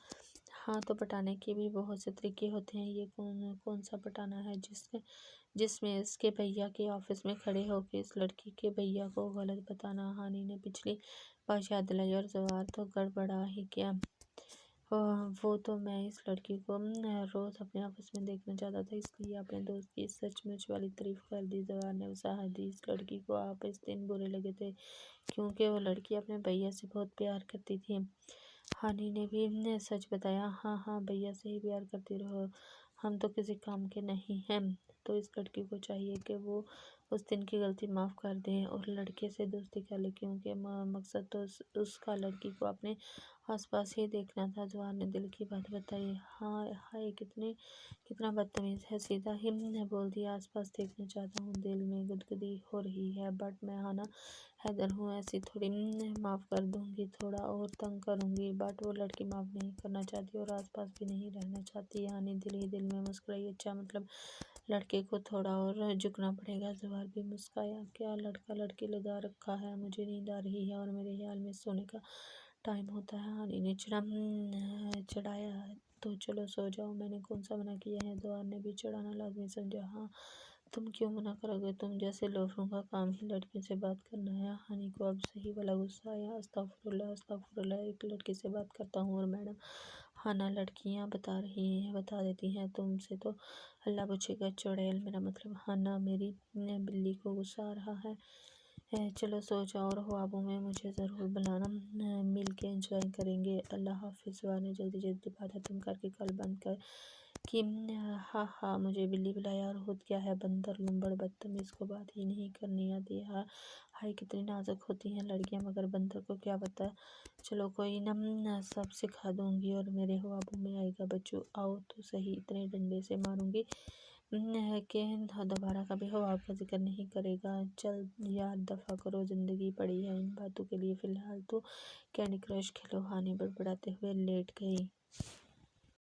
ہاں تو پٹانے کے بھی بہت سے طریقے ہوتے ہیں، یہ کون سا پٹانا ہے جس میں اس کے بھیا کے آفس میں کھڑے ہو کے اس لڑکی کے بھیا کو غلط بتانا؟ ہانی نے پچھلی بات یاد دلائی اور زوار تو گڑبڑا ہی گیا۔ وہ تو میں اس لڑکی کو روز اپنے آفس میں دیکھنا چاہتا تھا، اس لیے اپنے دوست کی سچ مچ والی تعریف کر دی۔ زوار نے وضاحت دی، اس لڑکی کو آپ اس دن برے لگے تھے کیونکہ وہ لڑکی اپنے بھیا سے بہت پیار کرتی تھی۔ ہانی نے بھی سچ بتایا، ہاں بھیا سے ہی پیار کرتی رہو، ہم تو کسی کام کے نہیں ہیں۔ تو اس لڑکی کو چاہیے کہ وہ اس دن کی غلطی معاف کر دے اور لڑکے سے دوستی کر لے، کیونکہ مقصد تو اس کا لڑکی کو اپنے آس پاس ہی دیکھنا تھا۔ زوار نے دل کی بات بتائی، ہائے کتنا بدتمیز ہے، سیدھا ہی بول دیا آس پاس دیکھنا چاہتا ہوں۔ دل میں گدگدی ہو رہی ہے، بٹ میں ہانا حیدر ہوں، ایسی تھوڑی معاف کر دوں گی، تھوڑا اور تنگ کروں گی، بٹ وہ لڑکی معاف نہیں کرنا چاہتی اور آس پاس بھی نہیں رہنا چاہتی۔ ہانی دل ہی دل میں مسکرائی، اچھا مطلب لڑکے کو تھوڑا اور جھکنا پڑے گا۔ زوار بھی مسکرایا، کیا لڑکا لڑکی لگا رکھا ہے، مجھے نیند آ رہی ہے اور میرے خیال میں سونے کا ٹائم ہوتا ہے۔ ہانی نے چڑھایا، تو چلو سو جاؤ، میں نے کون سا منع کیا ہے؟ زوار نے بھی چڑھانا لازمی سمجھا، ہاں تم کیوں منع کرو گے، تم جیسے لوفروں کا کام ہی لڑکیوں سے بات کرنا ہے۔ ہانی کو اب صحیح والا غصہ آیا، استغفر اللہ، ایک لڑکی سے بات کرتا ہوں اور میڈم ہانا لڑکیاں بتا دیتی ہیں، تم سے تو اللہ پوچھے گا۔ چڑیل، میرا مطلب ہانا میری بلی کو غصہ آ رہا ہے۔ چلو سو جاؤ اور خوابوں میں مجھے ضرور بلانا، مل کے انجوائے کریں گے۔ اللہ حافظ۔ زوار نے جلدی بات ختم کر کے کال بند کی۔ ہاں مجھے بلی بلایا اور خود کیا ہے، بندر لمبڑ بدتمیز کو بات ہی نہیں کرنی آتی۔ ہائے کتنی نازک ہوتی ہیں لڑکیاں، مگر بندر کو کیا پتا۔ چلو کوئی نہ، سب سکھا دوں گی اور میرے خوابوں میں آئے گا۔ بچو آؤ تو صحیح، اتنے ڈنڈے سے ماروں گی کہ دوبارہ کبھی خواب کا ذکر نہیں کرے گا۔ چل یار دفع کرو، زندگی پڑی ہے ان باتوں کے لیے، فی الحال تو کینڈی کرش کھیلو۔ ہانی بڑبڑاتے ہوئے لیٹ گئی۔